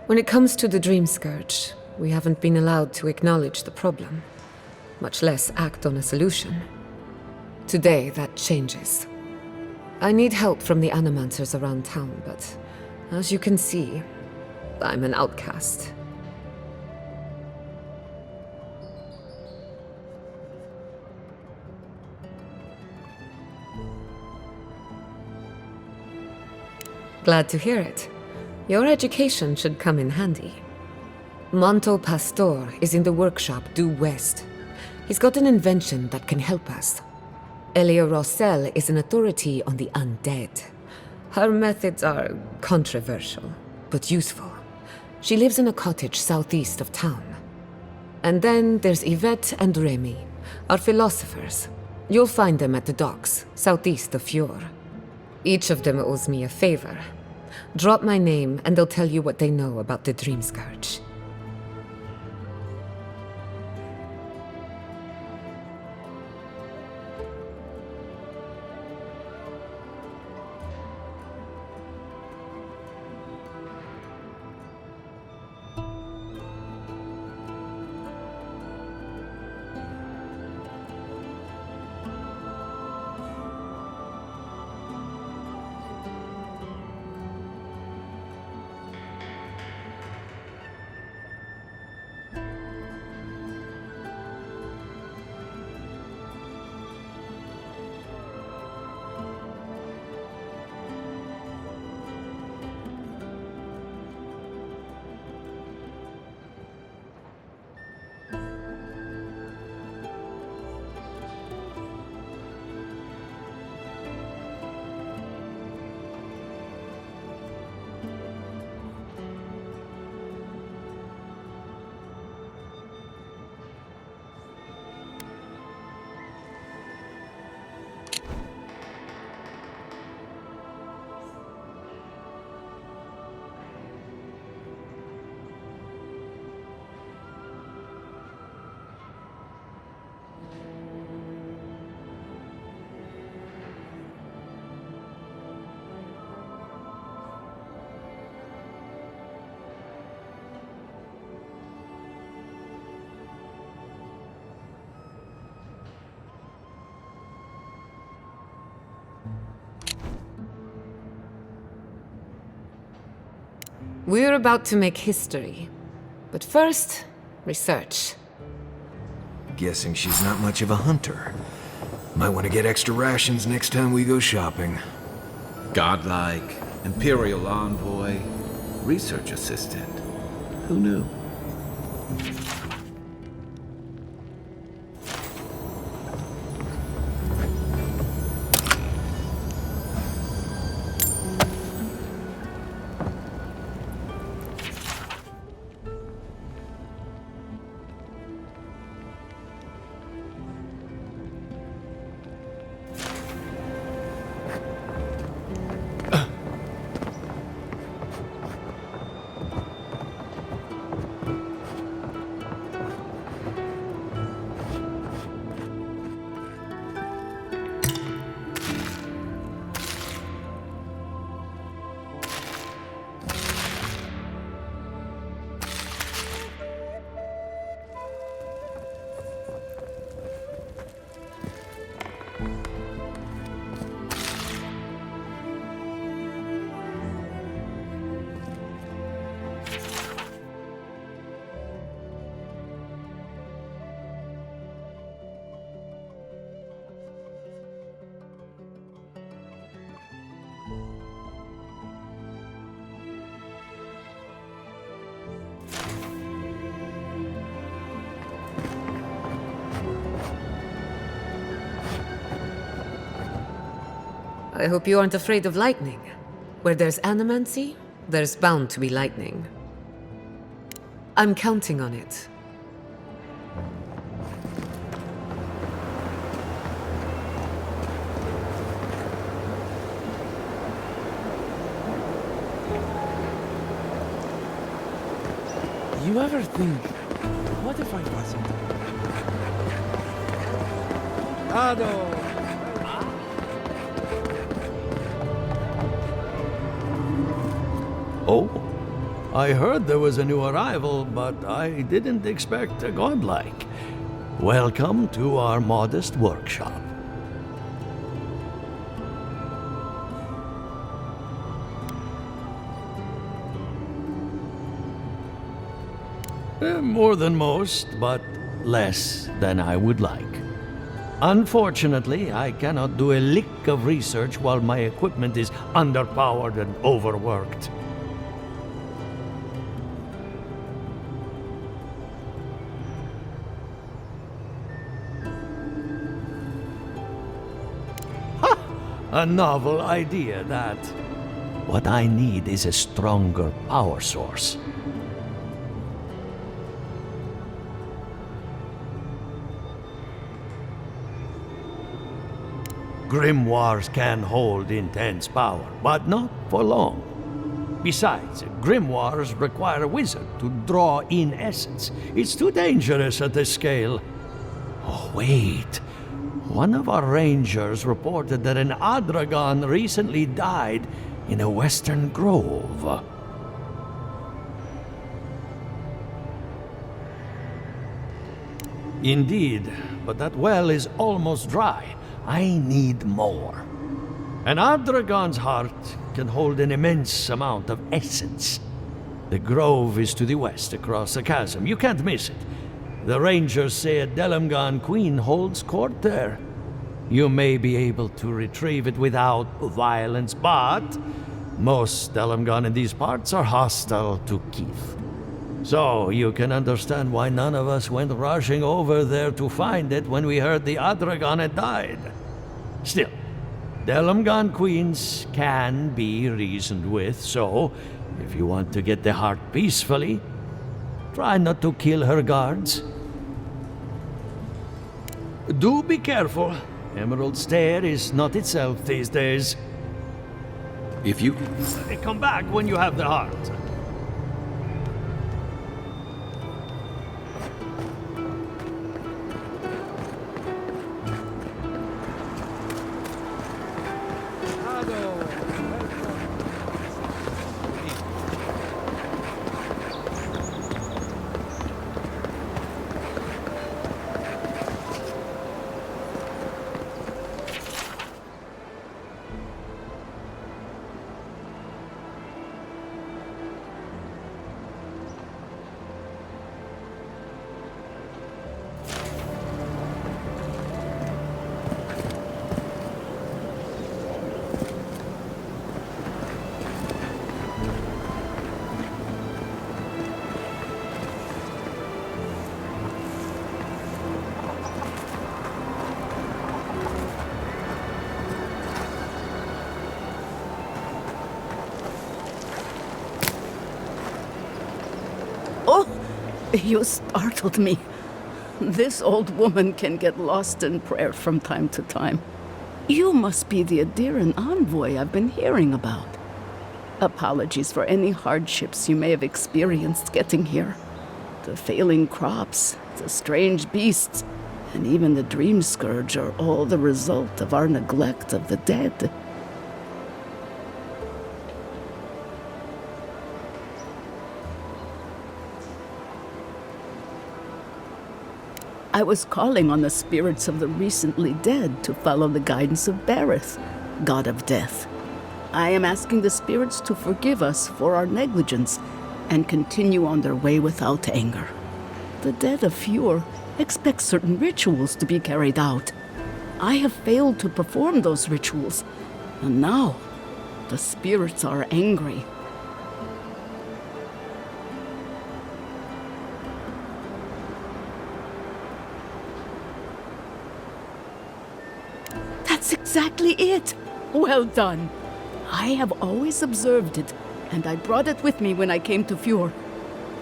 Speaker 17: When it comes to the Dream Scourge, we haven't been allowed to acknowledge the problem, much less act on a solution. Today, that changes. I need help from the animancers around town, but as you can see, I'm an outcast. Glad to hear it. Your education should come in handy. Monto Pastor is in the workshop due west. He's got an invention that can help us. Elia Rossell is an authority on the undead. Her methods are controversial, but useful. She lives in a cottage southeast of town. And then there's Yvette and Remy, our philosophers. You'll find them at the docks, southeast of Fjord. Each of them owes me a favor. Drop my name, and they'll tell you what they know about the Dream Scourge. We're about to make history. But first, research.
Speaker 6: Guessing she's not much of a hunter. Might want to get extra rations next time we go shopping.
Speaker 13: Godlike, Imperial envoy, research assistant. Who knew?
Speaker 17: I hope you aren't afraid of lightning. Where there's animancy, there's bound to be lightning. I'm counting on it.
Speaker 20: You ever think, what if I wasn't? Ado!
Speaker 15: Oh, I heard there was a new arrival, but I didn't expect a godlike. Welcome to our modest workshop. More than most, but less than I would like. Unfortunately, I cannot do a lick of research while my equipment is underpowered and overworked. A novel idea, that. What I need is a stronger power source. Grimoires can hold intense power, but not for long. Besides, grimoires require a wizard to draw in essence. It's too dangerous at this scale. Oh, wait. One of our rangers reported that an Adragon recently died in a western grove. Indeed, but that well is almost dry. I need more. An Adragon's heart can hold an immense amount of essence. The grove is to the west, across the chasm. You can't miss it. The rangers say a Delamgan queen holds court there. You may be able to retrieve it without violence, but most Delamgan in these parts are hostile to Keith. So you can understand why none of us went rushing over there to find it when we heard the Adragon had died. Still, Delamgan queens can be reasoned with, so if you want to get the heart peacefully, try not to kill her guards. Do be careful. Emerald Stair is not itself these days.
Speaker 13: If you...
Speaker 15: Come back when you have the heart.
Speaker 21: You startled me. This old woman can get lost in prayer from time to time. You must be the Adiran envoy I've been hearing about. Apologies for any hardships you may have experienced getting here. The failing crops, the strange beasts, and even the dream scourge are all the result of our neglect of the dead. I was calling on the spirits of the recently dead to follow the guidance of Bareth, god of death. I am asking the spirits to forgive us for our negligence and continue on their way without anger. The dead of Fjord expect certain rituals to be carried out. I have failed to perform those rituals, and now the spirits are angry. That's exactly it! Well done! I have always observed it, and I brought it with me when I came to Fjord.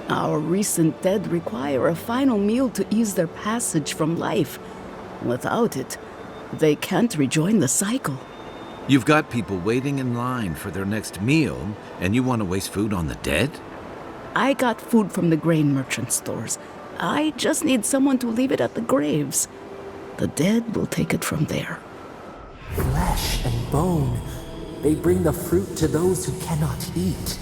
Speaker 21: Our recent dead require a final meal to ease their passage from life. Without it, they can't rejoin the cycle.
Speaker 19: You've got people waiting in line for their next meal, and you want to waste food on the dead?
Speaker 21: I got food from the grain merchant stores. I just need someone to leave it at the graves. The dead will take it from there.
Speaker 22: Flesh and bone. They bring the fruit to those who cannot eat.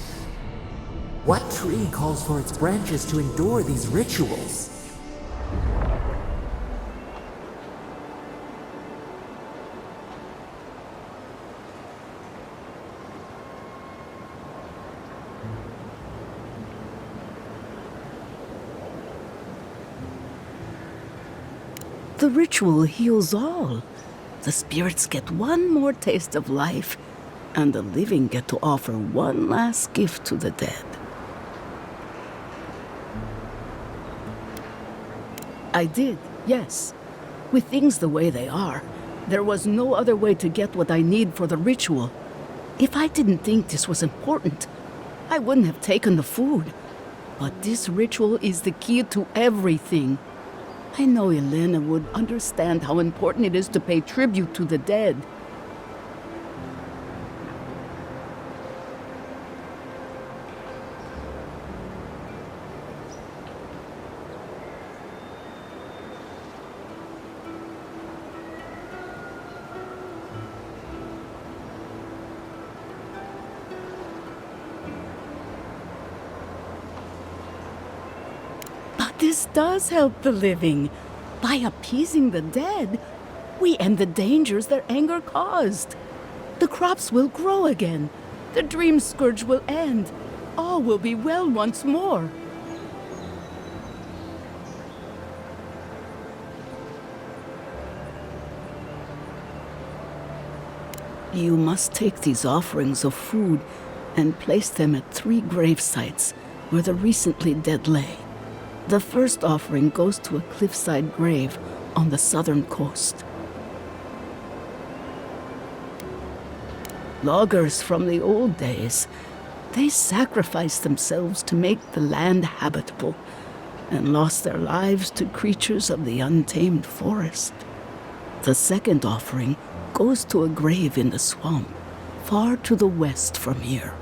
Speaker 22: What tree calls for its branches to endure these rituals?
Speaker 21: The ritual heals all. The spirits get one more taste of life, and the living get to offer one last gift to the dead. I did, yes. With things the way they are, there was no other way to get what I need for the ritual. If I didn't think this was important, I wouldn't have taken the food. But this ritual is the key to everything. I know Elena would understand how important it is to pay tribute to the dead. This does help the living. By appeasing the dead, we end the dangers their anger caused. The crops will grow again. The dream scourge will end. All will be well once more. You must take these offerings of food and place them at 3 grave sites where the recently dead lay. The first offering goes to a cliffside grave on the southern coast. Loggers from the old days, they sacrificed themselves to make the land habitable and lost their lives to creatures of the untamed forest. The second offering goes to a grave in the swamp, far to the west from here.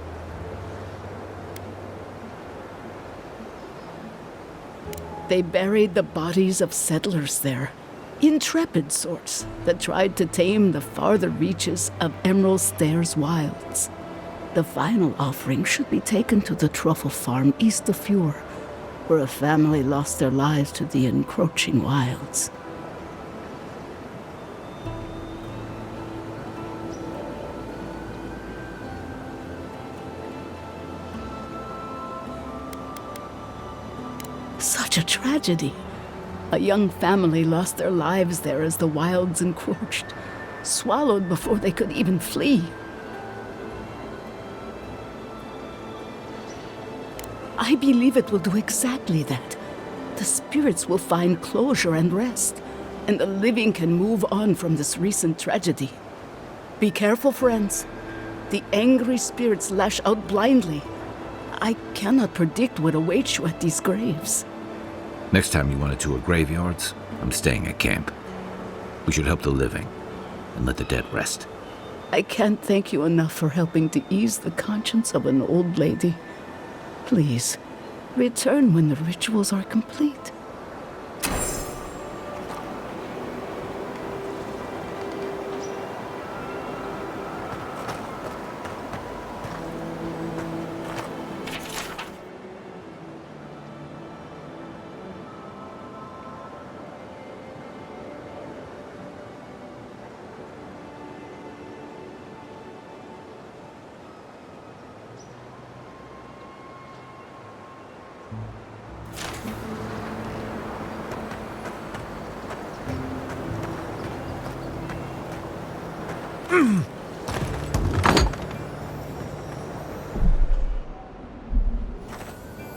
Speaker 21: They buried the bodies of settlers there, intrepid sorts that tried to tame the farther reaches of Emerald Stairs wilds. The final offering should be taken to the truffle farm east of Fjord, where a family lost their lives to the encroaching wilds. Such a tragedy. A young family lost their lives there as the wilds encroached, swallowed before they could even flee. I believe it will do exactly that. The spirits will find closure and rest, and the living can move on from this recent tragedy. Be careful, friends. The angry spirits lash out blindly. I cannot predict what awaits you at these graves.
Speaker 19: Next time you want to tour graveyards, I'm staying at camp. We should help the living and let the dead rest.
Speaker 21: I can't thank you enough for helping to ease the conscience of an old lady. Please, return when the rituals are complete.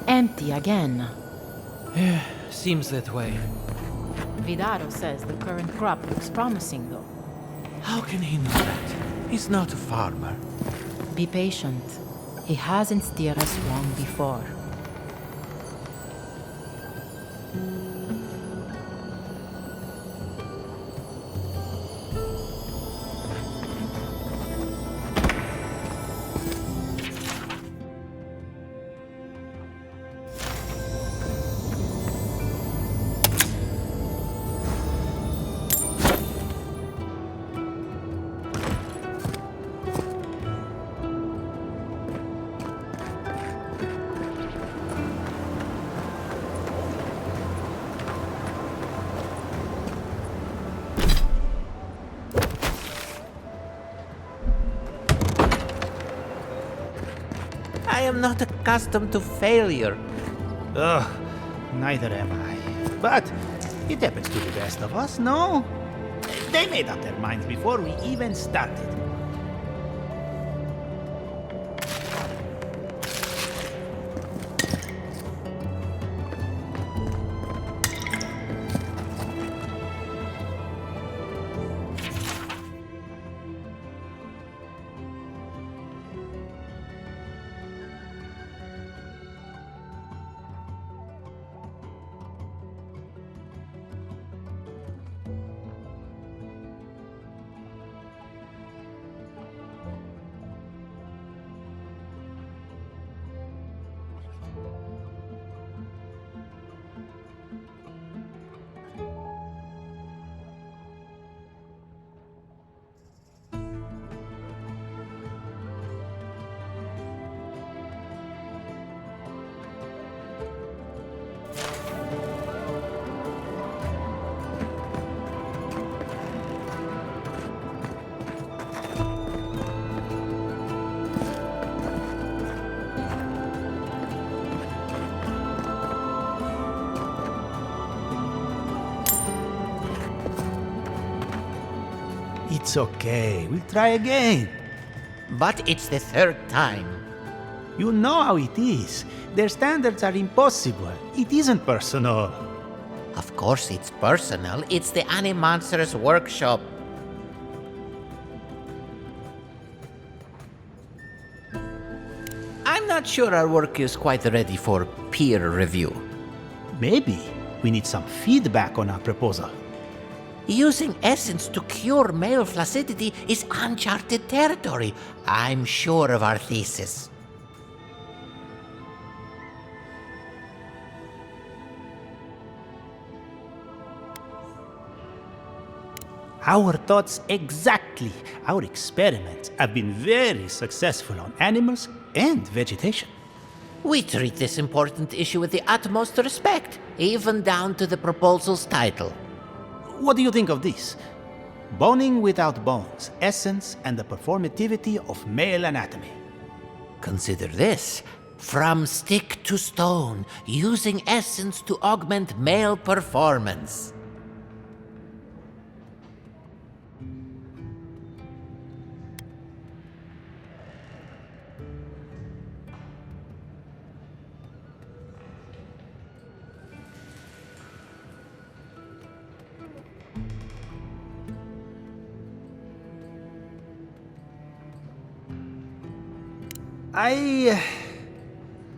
Speaker 12: Empty again.
Speaker 20: Seems that way.
Speaker 12: Vidaro says the current crop looks promising, though.
Speaker 20: How can he know that? He's not a farmer.
Speaker 12: Be patient. He hasn't steered us wrong before.
Speaker 1: I am not accustomed to failure. Ugh, neither am I. But it happens to the best of us, no? They made up their minds before we even started. It's okay. We'll try again.
Speaker 16: But it's the third time.
Speaker 1: You know how it is. Their standards are impossible. It isn't personal.
Speaker 16: Of course it's personal. It's the Animancer's workshop. I'm not sure our work is quite ready for peer review.
Speaker 1: Maybe we need some feedback on our proposal.
Speaker 16: Using essence to cure male flaccidity is uncharted territory. I'm sure of our thesis.
Speaker 1: Our thoughts exactly. Our experiments have been very successful on animals and vegetation.
Speaker 16: We treat this important issue with the utmost respect, even down to the proposal's title.
Speaker 1: What do you think of this? Boning without bones, essence and the performativity of male anatomy.
Speaker 16: Consider this. From stick to stone, using essence to augment male performance.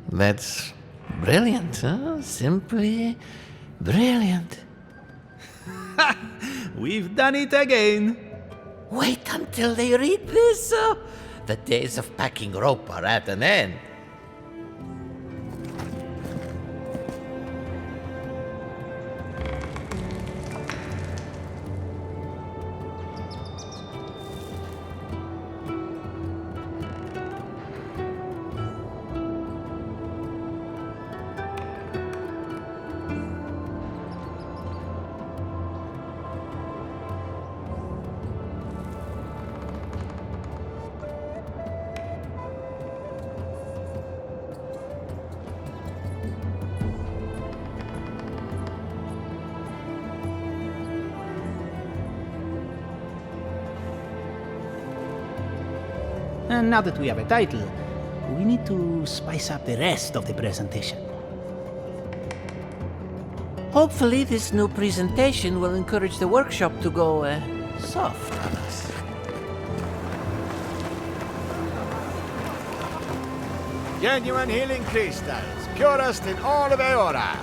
Speaker 16: That's brilliant, huh? Simply
Speaker 1: Brilliant. We've done it again. Wait until they read this. The days of packing rope are at an end. And now that we have a title, we need to spice up the rest of the presentation. Hopefully, this new presentation will encourage the workshop to go soft on us.
Speaker 2: Genuine healing crystals, purest in all of Eora.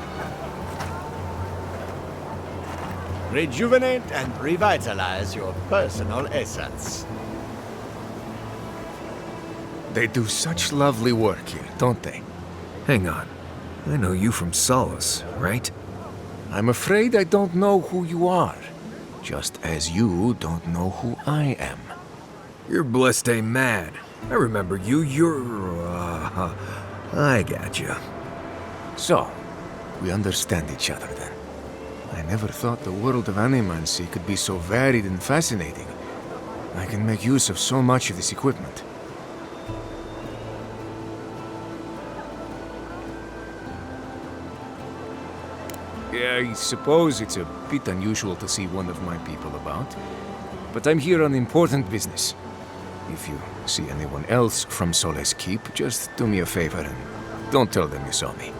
Speaker 2: Rejuvenate and revitalize your personal essence.
Speaker 6: They do such lovely work here, don't they? Hang on. I know you from Solace, right? I'm afraid I don't know who you are. Just as you don't know who I am. You're Blessed Mad. I remember you. I gotcha. So, we understand each other then. I never thought the world of animancy could be so varied and fascinating. I can make use of so much of this equipment. I suppose it's a bit unusual to see one of my people about, but I'm here on important business. If you see anyone else from Solace Keep, just do me a favor and don't tell them you saw me.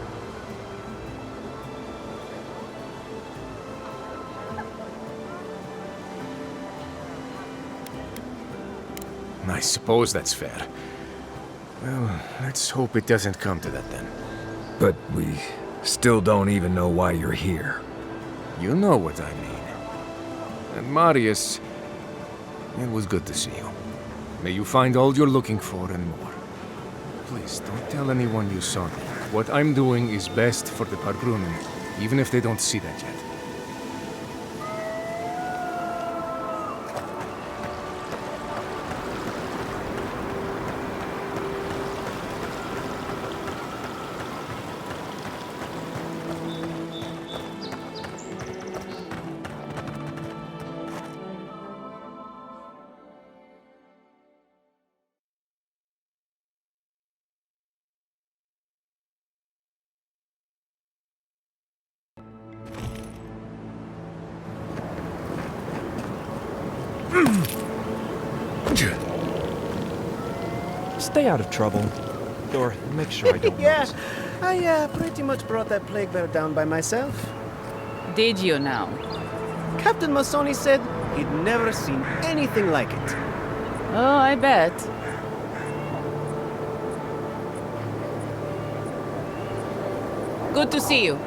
Speaker 6: I suppose that's fair. Well, let's hope it doesn't come to that then. But we still don't even know why you're here. You know what I mean. And Marius, it was good to see you. May you find all you're looking for and more. Please, don't tell anyone you saw me. What I'm doing is best for the Parbrunen, even if they don't see that yet.
Speaker 4: Stay out of trouble. Or make sure I don't
Speaker 7: Yeah,
Speaker 4: notice.
Speaker 7: I pretty much brought that plague bear down by myself.
Speaker 8: Did you now?
Speaker 7: Captain Masoni said he'd never seen anything like it.
Speaker 8: Oh, I bet. Good to see you.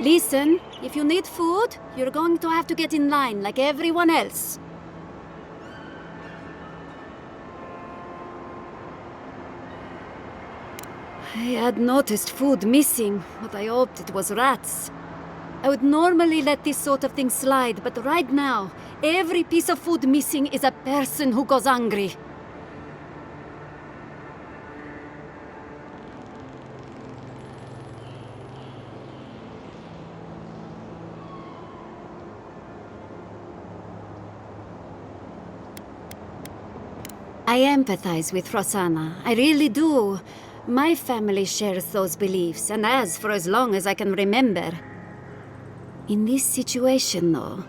Speaker 5: Listen, if you need food, you're going to have to get in line like everyone else. I had noticed food missing, but I hoped it was rats. I would normally let this sort of thing slide, but right now, every piece of food missing is a person who goes hungry. I empathize with Rosanna. I really do. My family shares those beliefs, and has for as long as I can remember. In this situation, though,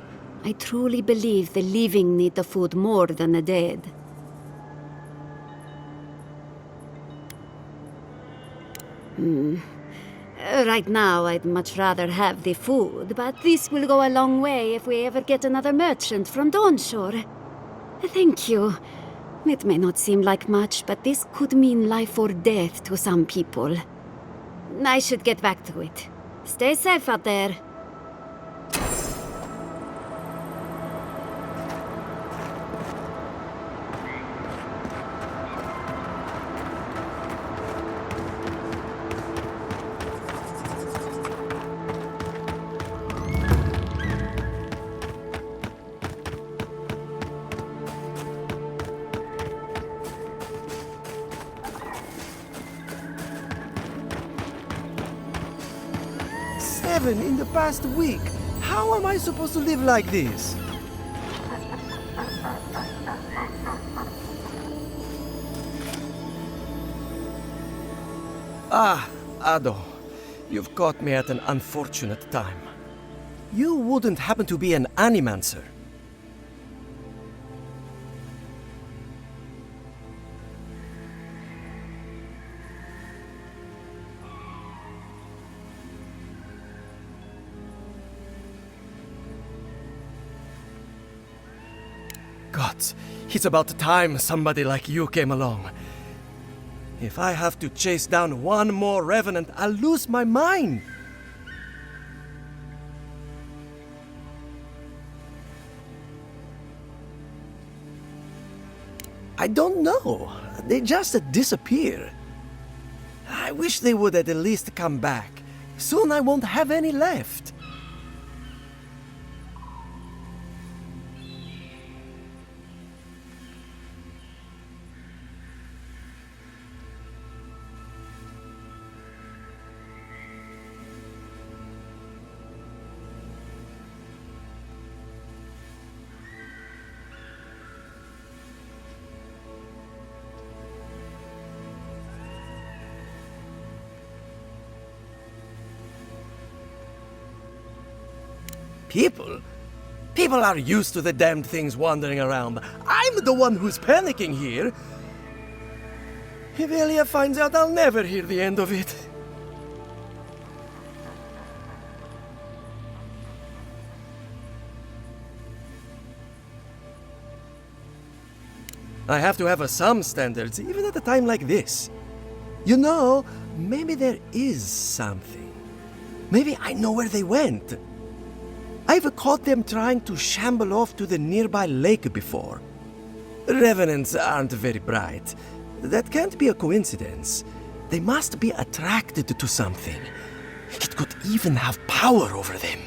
Speaker 5: I truly believe the living need the food more than the dead. Right now, I'd much rather have the food, but this will go a long way if we ever get another merchant from Dawnshore. Thank you. It may not seem like much, but this could mean life or death to some people. I should get back to it. Stay safe out there.
Speaker 22: Seven in the past week. How am I supposed to live like this? Ah, Ado. You've caught me at an unfortunate time. You wouldn't happen to be an animancer? Gods, it's about time somebody like you came along. If I have to chase down one more revenant, I'll lose my mind. I don't know. They just disappear. I wish they would at least come back. Soon I won't have any left. People? People are used to the damned things wandering around. I'm the one who's panicking here. If Elia finds out, I'll never hear the end of it. I have to have some standards, even at a time like this. You know, maybe there is something. Maybe I know where they went. I've caught them trying to shamble off to the nearby lake before. Revenants aren't very bright. That can't be a coincidence. They must be attracted to something. It could even have power over them.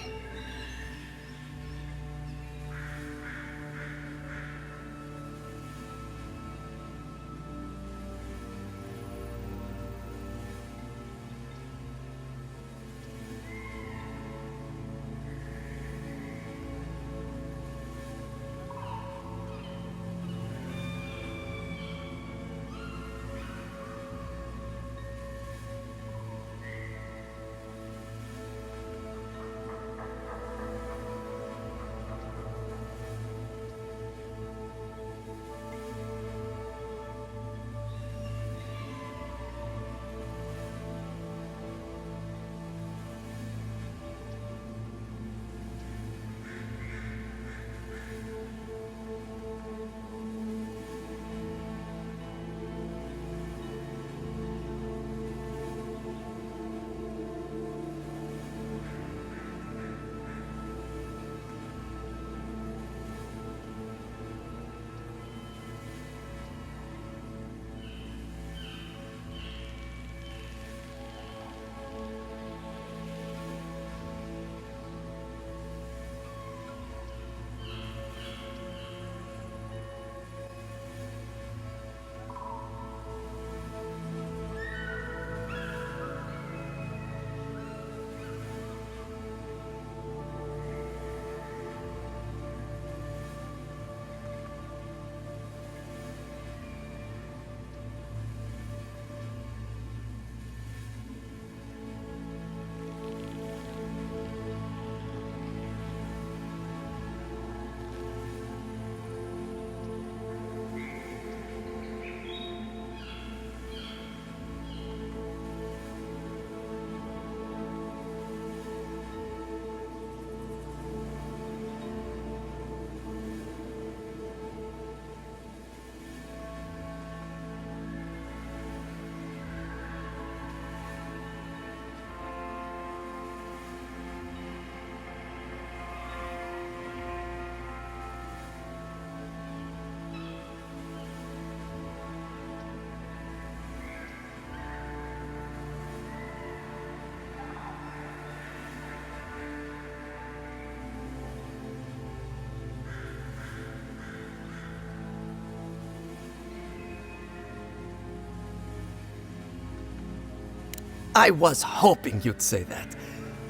Speaker 22: I was hoping you'd say that.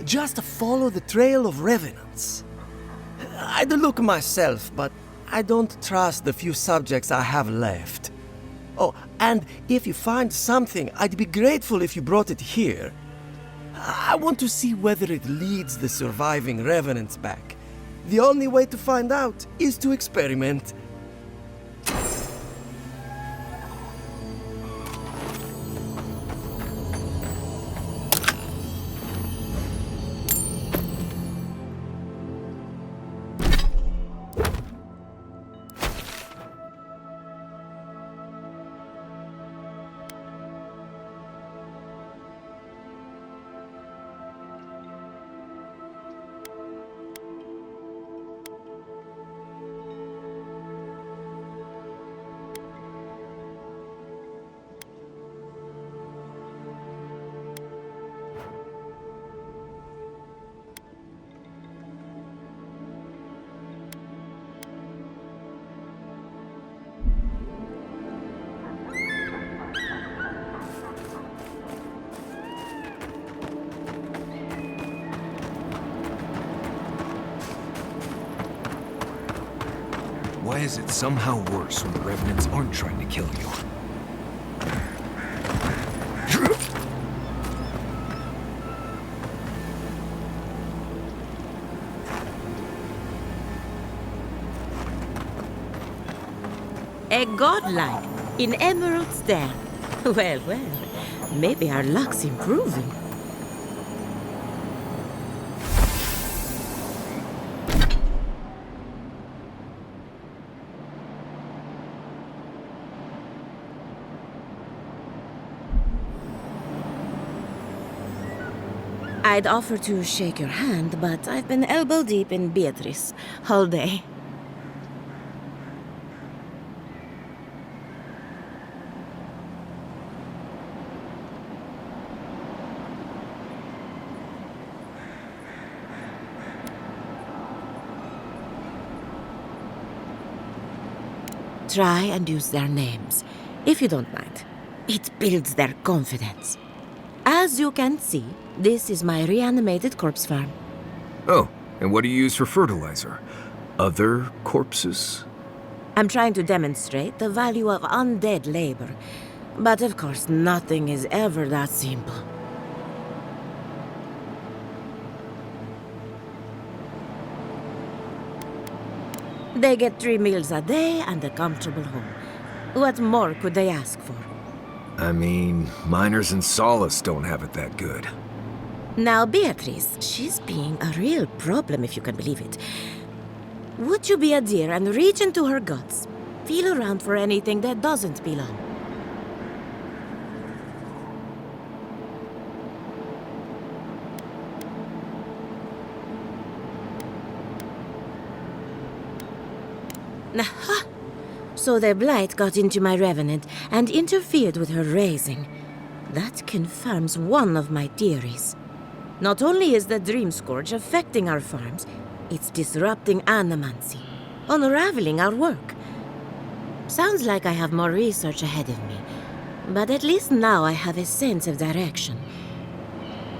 Speaker 22: Just follow the trail of revenants. I'd look myself, but I don't trust the few subjects I have left. Oh, and if you find something, I'd be grateful if you brought it here. I want to see whether it leads the surviving revenants back. The only way to find out is to experiment.
Speaker 6: Why is it somehow worse when the revenants aren't trying to kill you?
Speaker 10: A godlike in Emerald Stair. Well, well, maybe our luck's improving. I'd offer to shake your hand, but I've been elbow deep in Beatrice all day. Try and use their names, if you don't mind. It builds their confidence. As you can see, this is my reanimated corpse farm.
Speaker 6: Oh, and what do you use for fertilizer? Other corpses?
Speaker 10: I'm trying to demonstrate the value of undead labor. But of course, nothing is ever that simple. They get 3 meals a day and a comfortable home. What more could they ask for?
Speaker 6: I mean, miners in Solace don't have it that good.
Speaker 10: Now, Beatrice, she's being a real problem, if you can believe it. Would you be a dear and reach into her guts? Feel around for anything that doesn't belong. Aha! So the blight got into my revenant and interfered with her raising. That confirms one of my theories. Not only is the Dream Scourge affecting our farms, it's disrupting animancy, unraveling our work. Sounds like I have more research ahead of me, but at least now I have a sense of direction.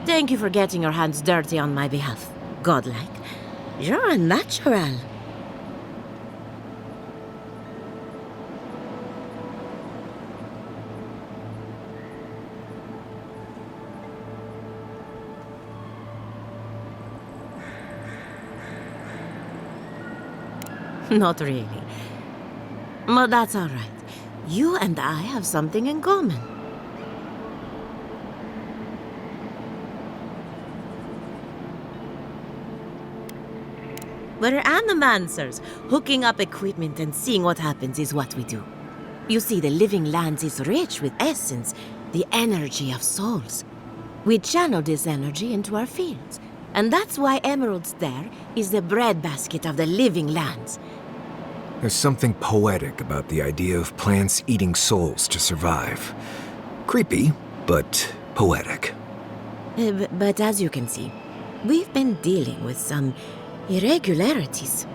Speaker 10: Thank you for getting your hands dirty on my behalf, godlike. You're a natural. Not really. But that's all right. You and I have something in common. We're animancers. Hooking up equipment and seeing what happens is what we do. You see, the living lands is rich with essence, the energy of souls. We channel this energy into our fields. And that's why Emerald Stair is the breadbasket of the living lands.
Speaker 6: There's something poetic about the idea of plants eating souls to survive. Creepy, but poetic.
Speaker 10: But as you can see, we've been dealing with some irregularities.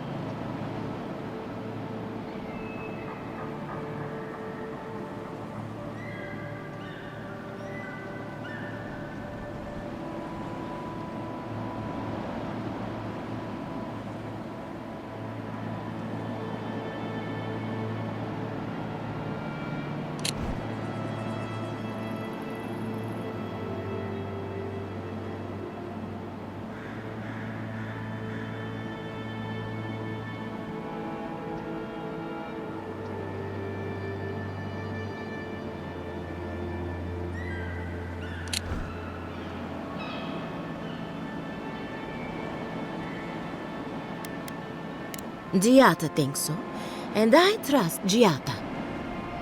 Speaker 10: Giata thinks so, and I trust Giata.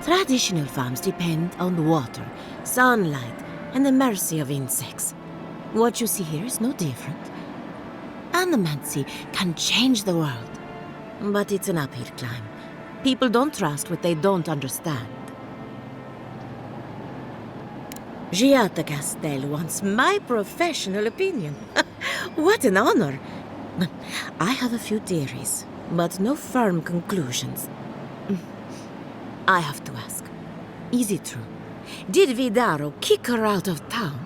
Speaker 10: Traditional farms depend on water, sunlight, and the mercy of insects. What you see here is no different. Animancy can change the world, but it's an uphill climb. People don't trust what they don't understand. Giata Castel wants my professional opinion. What an honor! I have a few theories, but no firm conclusions. I have to ask, is it true? Did Vidaro kick her out of town?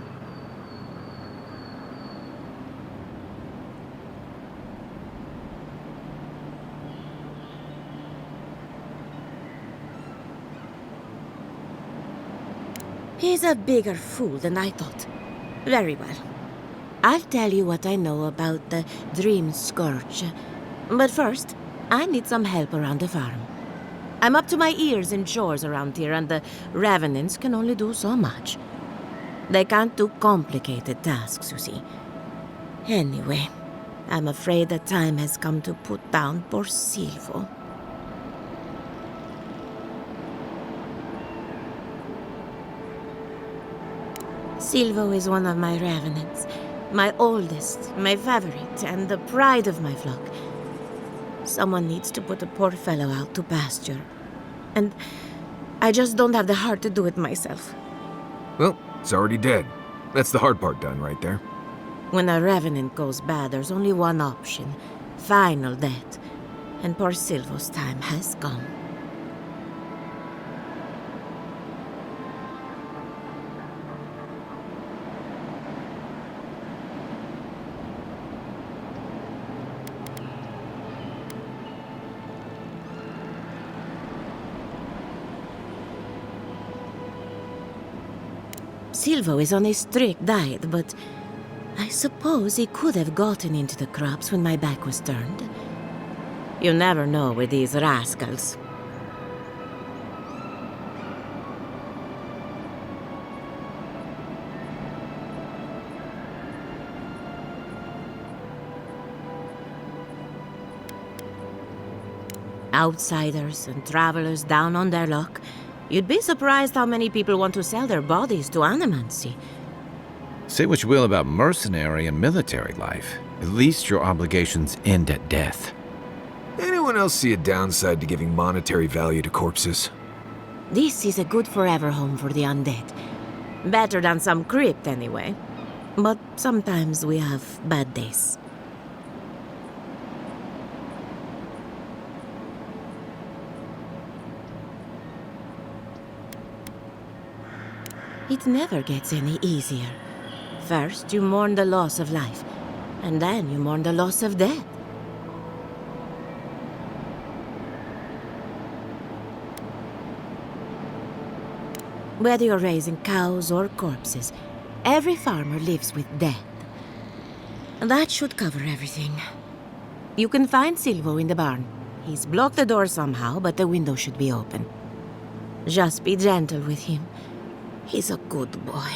Speaker 10: He's a bigger fool than I thought. Very well. I'll tell you what I know about the Dream Scourge. But first, I need some help around the farm. I'm up to my ears in chores around here, and the Revenants can only do so much. They can't do complicated tasks, you see. Anyway, I'm afraid the time has come to put down poor Silvo. Silvo is one of my Revenants. My oldest, my favorite, and the pride of my flock. Someone needs to put the poor fellow out to pasture. And I just don't have the heart to do it myself.
Speaker 6: Well, it's already dead. That's the hard part done right there.
Speaker 10: When a Revenant goes bad, there's only one option. Final death. And poor Silvo's time has come. Silvo is on a strict diet, but I suppose he could have gotten into the crops when my back was turned. You never know with these rascals. Outsiders and travelers down on their luck. You'd be surprised how many people want to sell their bodies to animancy.
Speaker 19: Say what you will about mercenary and military life. At least your obligations end at death.
Speaker 6: Anyone else see a downside to giving monetary value to corpses?
Speaker 10: This is a good forever home for the undead. Better than some crypt, anyway. But sometimes we have bad days. It never gets any easier. First, you mourn the loss of life, and then you mourn the loss of death. Whether you're raising cows or corpses, every farmer lives with death. That should cover everything. You can find Silvo in the barn. He's blocked the door somehow, but the window should be open. Just be gentle with him. He's a good boy.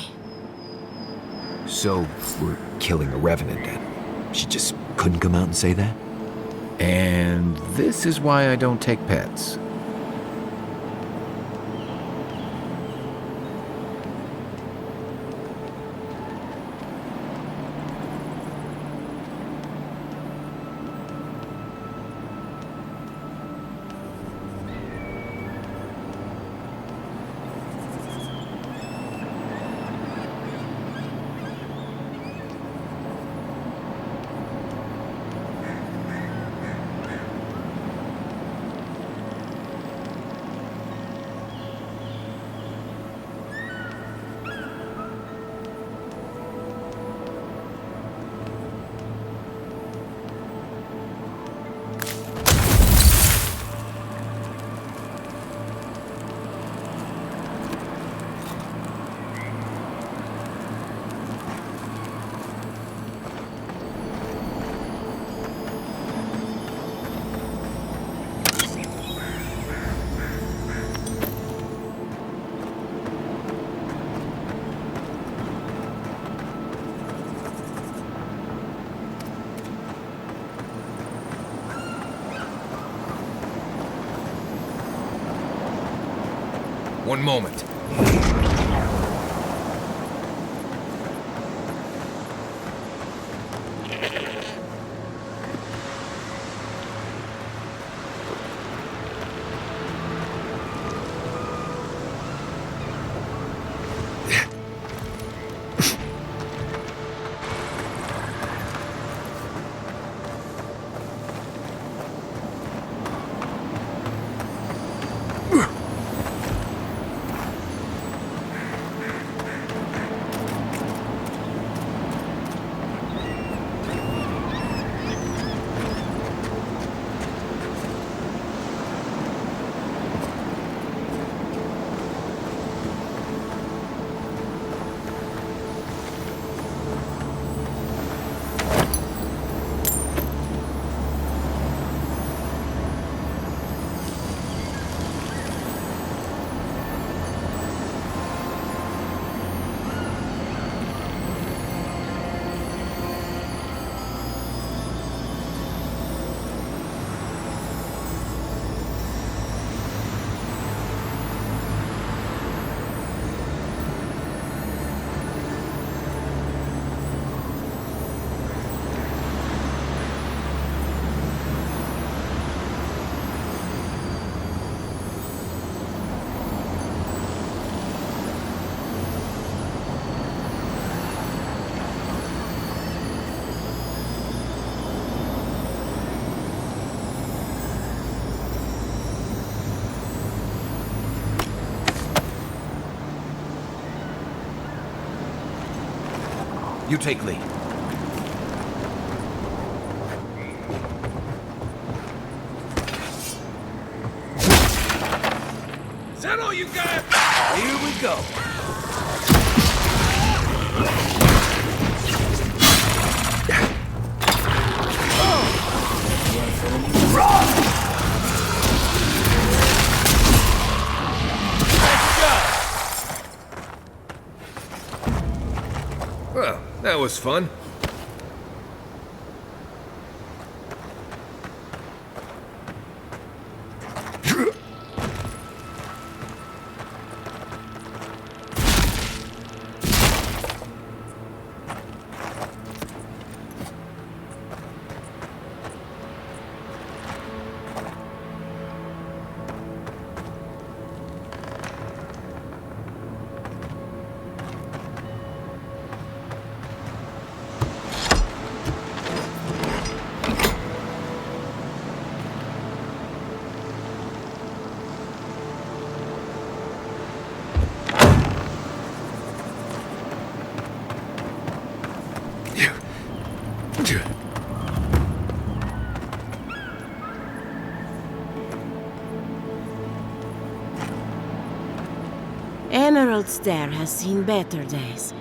Speaker 6: So, we're killing a Revenant then? She just couldn't come out and say that?
Speaker 19: And this is why I don't take pets.
Speaker 6: One moment.
Speaker 19: You take lead.
Speaker 6: Is that all you got? Here we go. Well, that was fun.
Speaker 10: Emerald Stair has seen better days.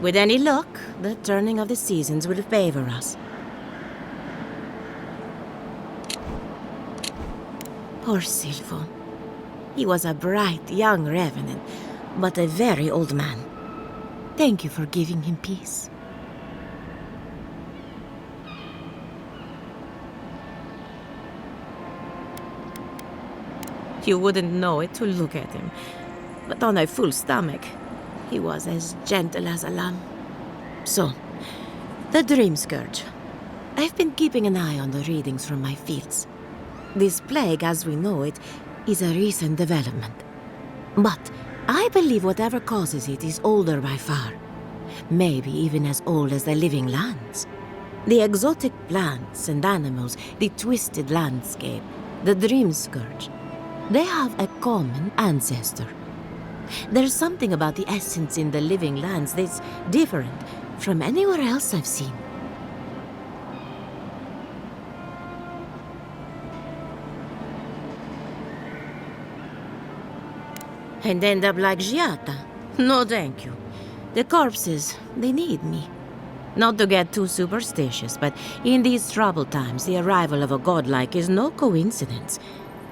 Speaker 10: With any luck, the turning of the seasons will favor us. Poor Silvo. He was a bright young revenant, but a very old man. Thank you for giving him peace. You wouldn't know it to look at him, but on a full stomach, he was as gentle as a lamb. So, the Dream Scourge. I've been keeping an eye on the readings from my fields. This plague, as we know it, is a recent development. But I believe whatever causes it is older by far. Maybe even as old as the living lands. The exotic plants and animals, the twisted landscape, the Dream Scourge. They have a common ancestor. There's something about the essence in the living lands that's different from anywhere else I've seen. And end up like Giata? No, thank you. The corpses, they need me. Not to get too superstitious, but in these troubled times, the arrival of a godlike is no coincidence.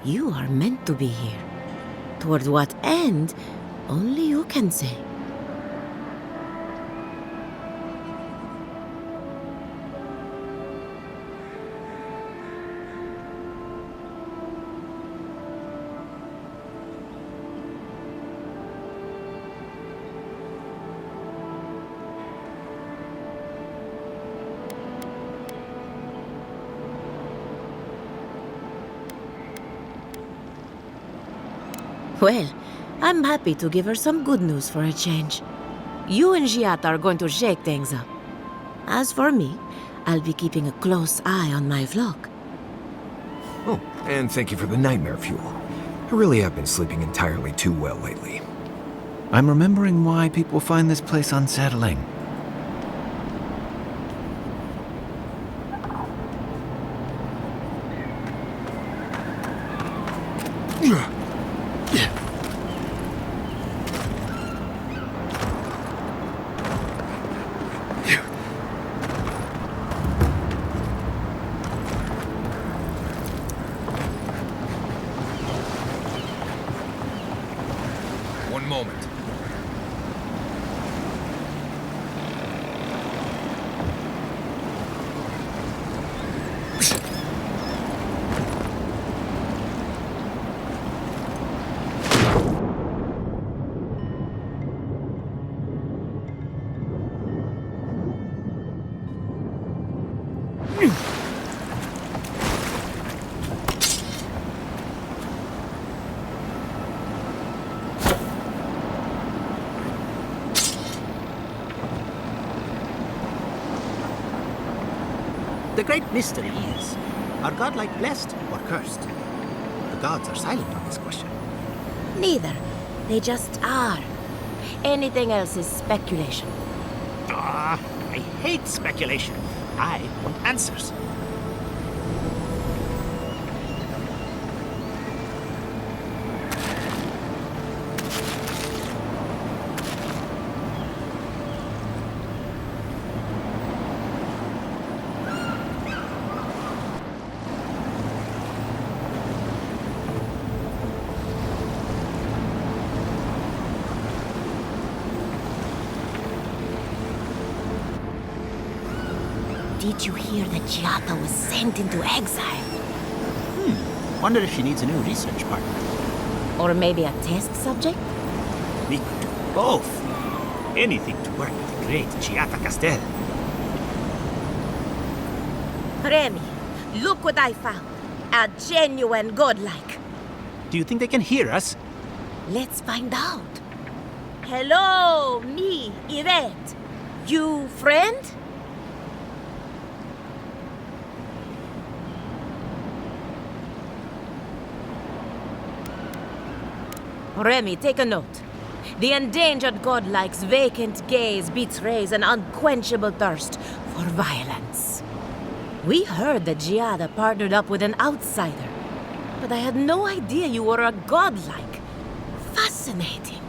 Speaker 10: You are meant to be here. Toward what end, only you can say. Well, I'm happy to give her some good news for a change. You and Giata are going to shake things up. As for me, I'll be keeping a close eye on my flock.
Speaker 6: Oh, and thank you for the nightmare fuel. I really have been sleeping entirely too well lately.
Speaker 19: I'm remembering why people find this place unsettling.
Speaker 6: One moment.
Speaker 1: The great mystery is, are godlike blessed or cursed? The gods are silent on this question.
Speaker 10: Neither. They just are. Anything else is speculation.
Speaker 1: Ah, I hate speculation. I want answers.
Speaker 10: Did you hear that Giata was sent into exile?
Speaker 1: Wonder if she needs a new research partner.
Speaker 10: Or maybe a test subject?
Speaker 1: We could do both. Anything to work with the great Giata Castel.
Speaker 10: Remy, look what I found. A genuine godlike.
Speaker 1: Do you think they can hear us?
Speaker 10: Let's find out. Hello, me, Yvette. You friend? Remy, take a note. The endangered godlike's vacant gaze betrays an unquenchable thirst for violence. We heard that Giada partnered up with an outsider, but I had no idea you were a godlike. Fascinating.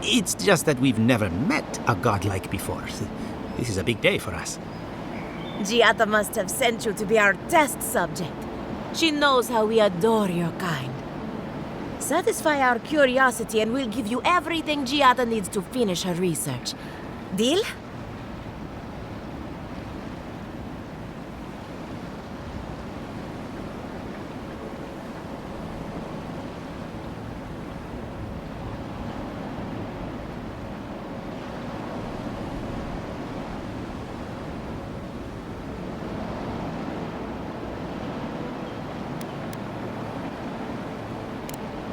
Speaker 1: It's just that we've never met a godlike before. This is a big day for us.
Speaker 10: Giata must have sent you to be our test subject. She knows how we adore your kind. Satisfy our curiosity and we'll give you everything Giata needs to finish her research. Deal?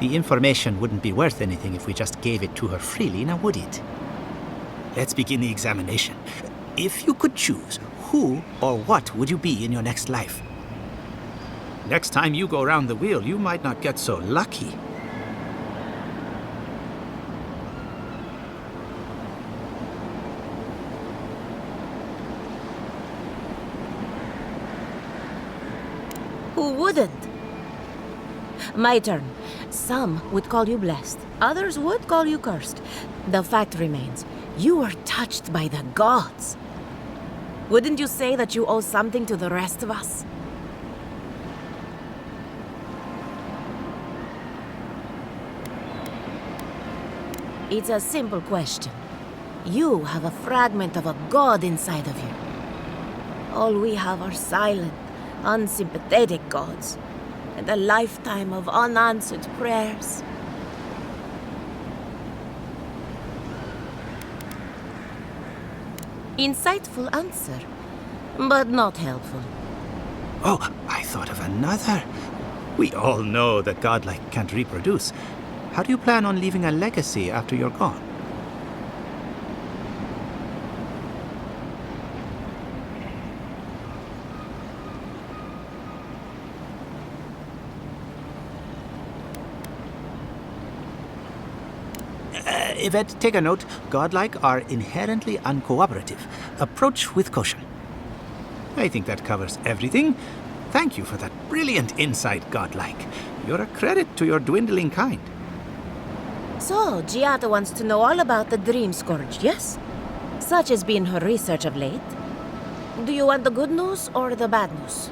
Speaker 1: The information wouldn't be worth anything if we just gave it to her freely, now would it? Let's begin the examination. If you could choose, who or what would you be in your next life? Next time you go round the wheel, you might not get so lucky.
Speaker 10: Who wouldn't? My turn. Some would call you blessed. Others would call you cursed. The fact remains, you were touched by the gods. Wouldn't you say that you owe something to the rest of us? It's a simple question. You have a fragment of a god inside of you. All we have are silent, unsympathetic gods, and a lifetime of unanswered prayers. Insightful answer, but not helpful.
Speaker 1: Oh, I thought of another. We all know that godlike can't reproduce. How do you plan on leaving a legacy after you're gone? Yvette, take a note. Godlike are inherently uncooperative. Approach with caution. I think that covers everything. Thank you for that brilliant insight, Godlike. You're a credit to your dwindling kind.
Speaker 10: So, Giada wants to know all about the Dream Scourge, yes? Such has been her research of late. Do you want the good news or the bad news?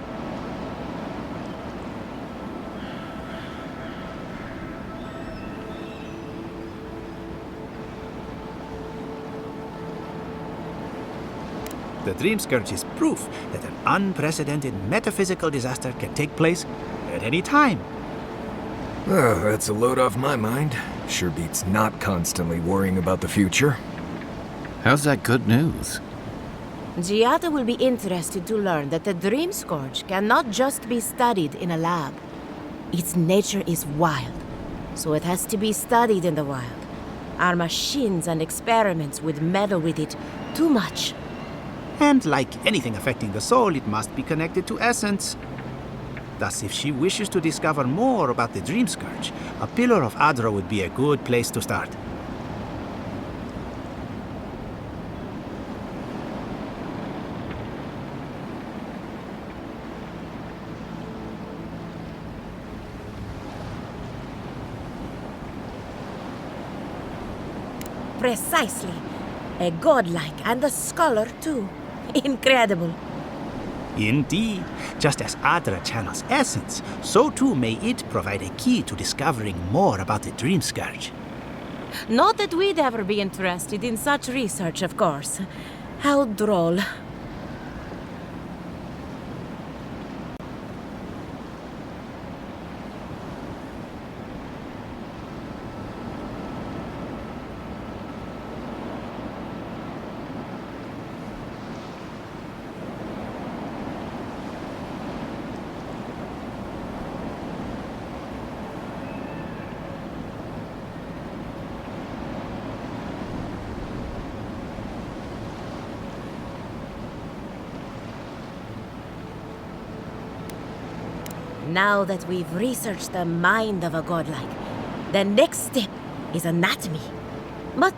Speaker 1: The Dream Scourge is proof that an unprecedented metaphysical disaster can take place at any time.
Speaker 6: Oh, that's a load off my mind. Sure beats not constantly worrying about the future.
Speaker 19: How's that good news?
Speaker 10: Giada will be interested to learn that the Dream Scourge cannot just be studied in a lab. Its nature is wild, so it has to be studied in the wild. Our machines and experiments would meddle with it too much.
Speaker 1: And like anything affecting the soul, it must be connected to essence. Thus, if she wishes to discover more about the Dream Scourge, a Pillar of Adra would be a good place to start.
Speaker 10: Precisely. A godlike and a scholar, too. Incredible.
Speaker 1: Indeed. Just as Adra channels essence, so too may it provide a key to discovering more about the Dream Scourge.
Speaker 10: Not that we'd ever be interested in such research, of course. How droll. Now that we've researched the mind of a godlike, the next step is anatomy. But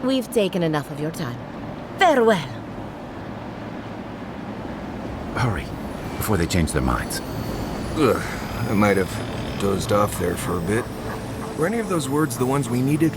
Speaker 10: we've taken enough of your time. Farewell.
Speaker 19: Hurry, before they change their minds.
Speaker 6: Ugh, I might have dozed off there for a bit. Were any of those words the ones we needed?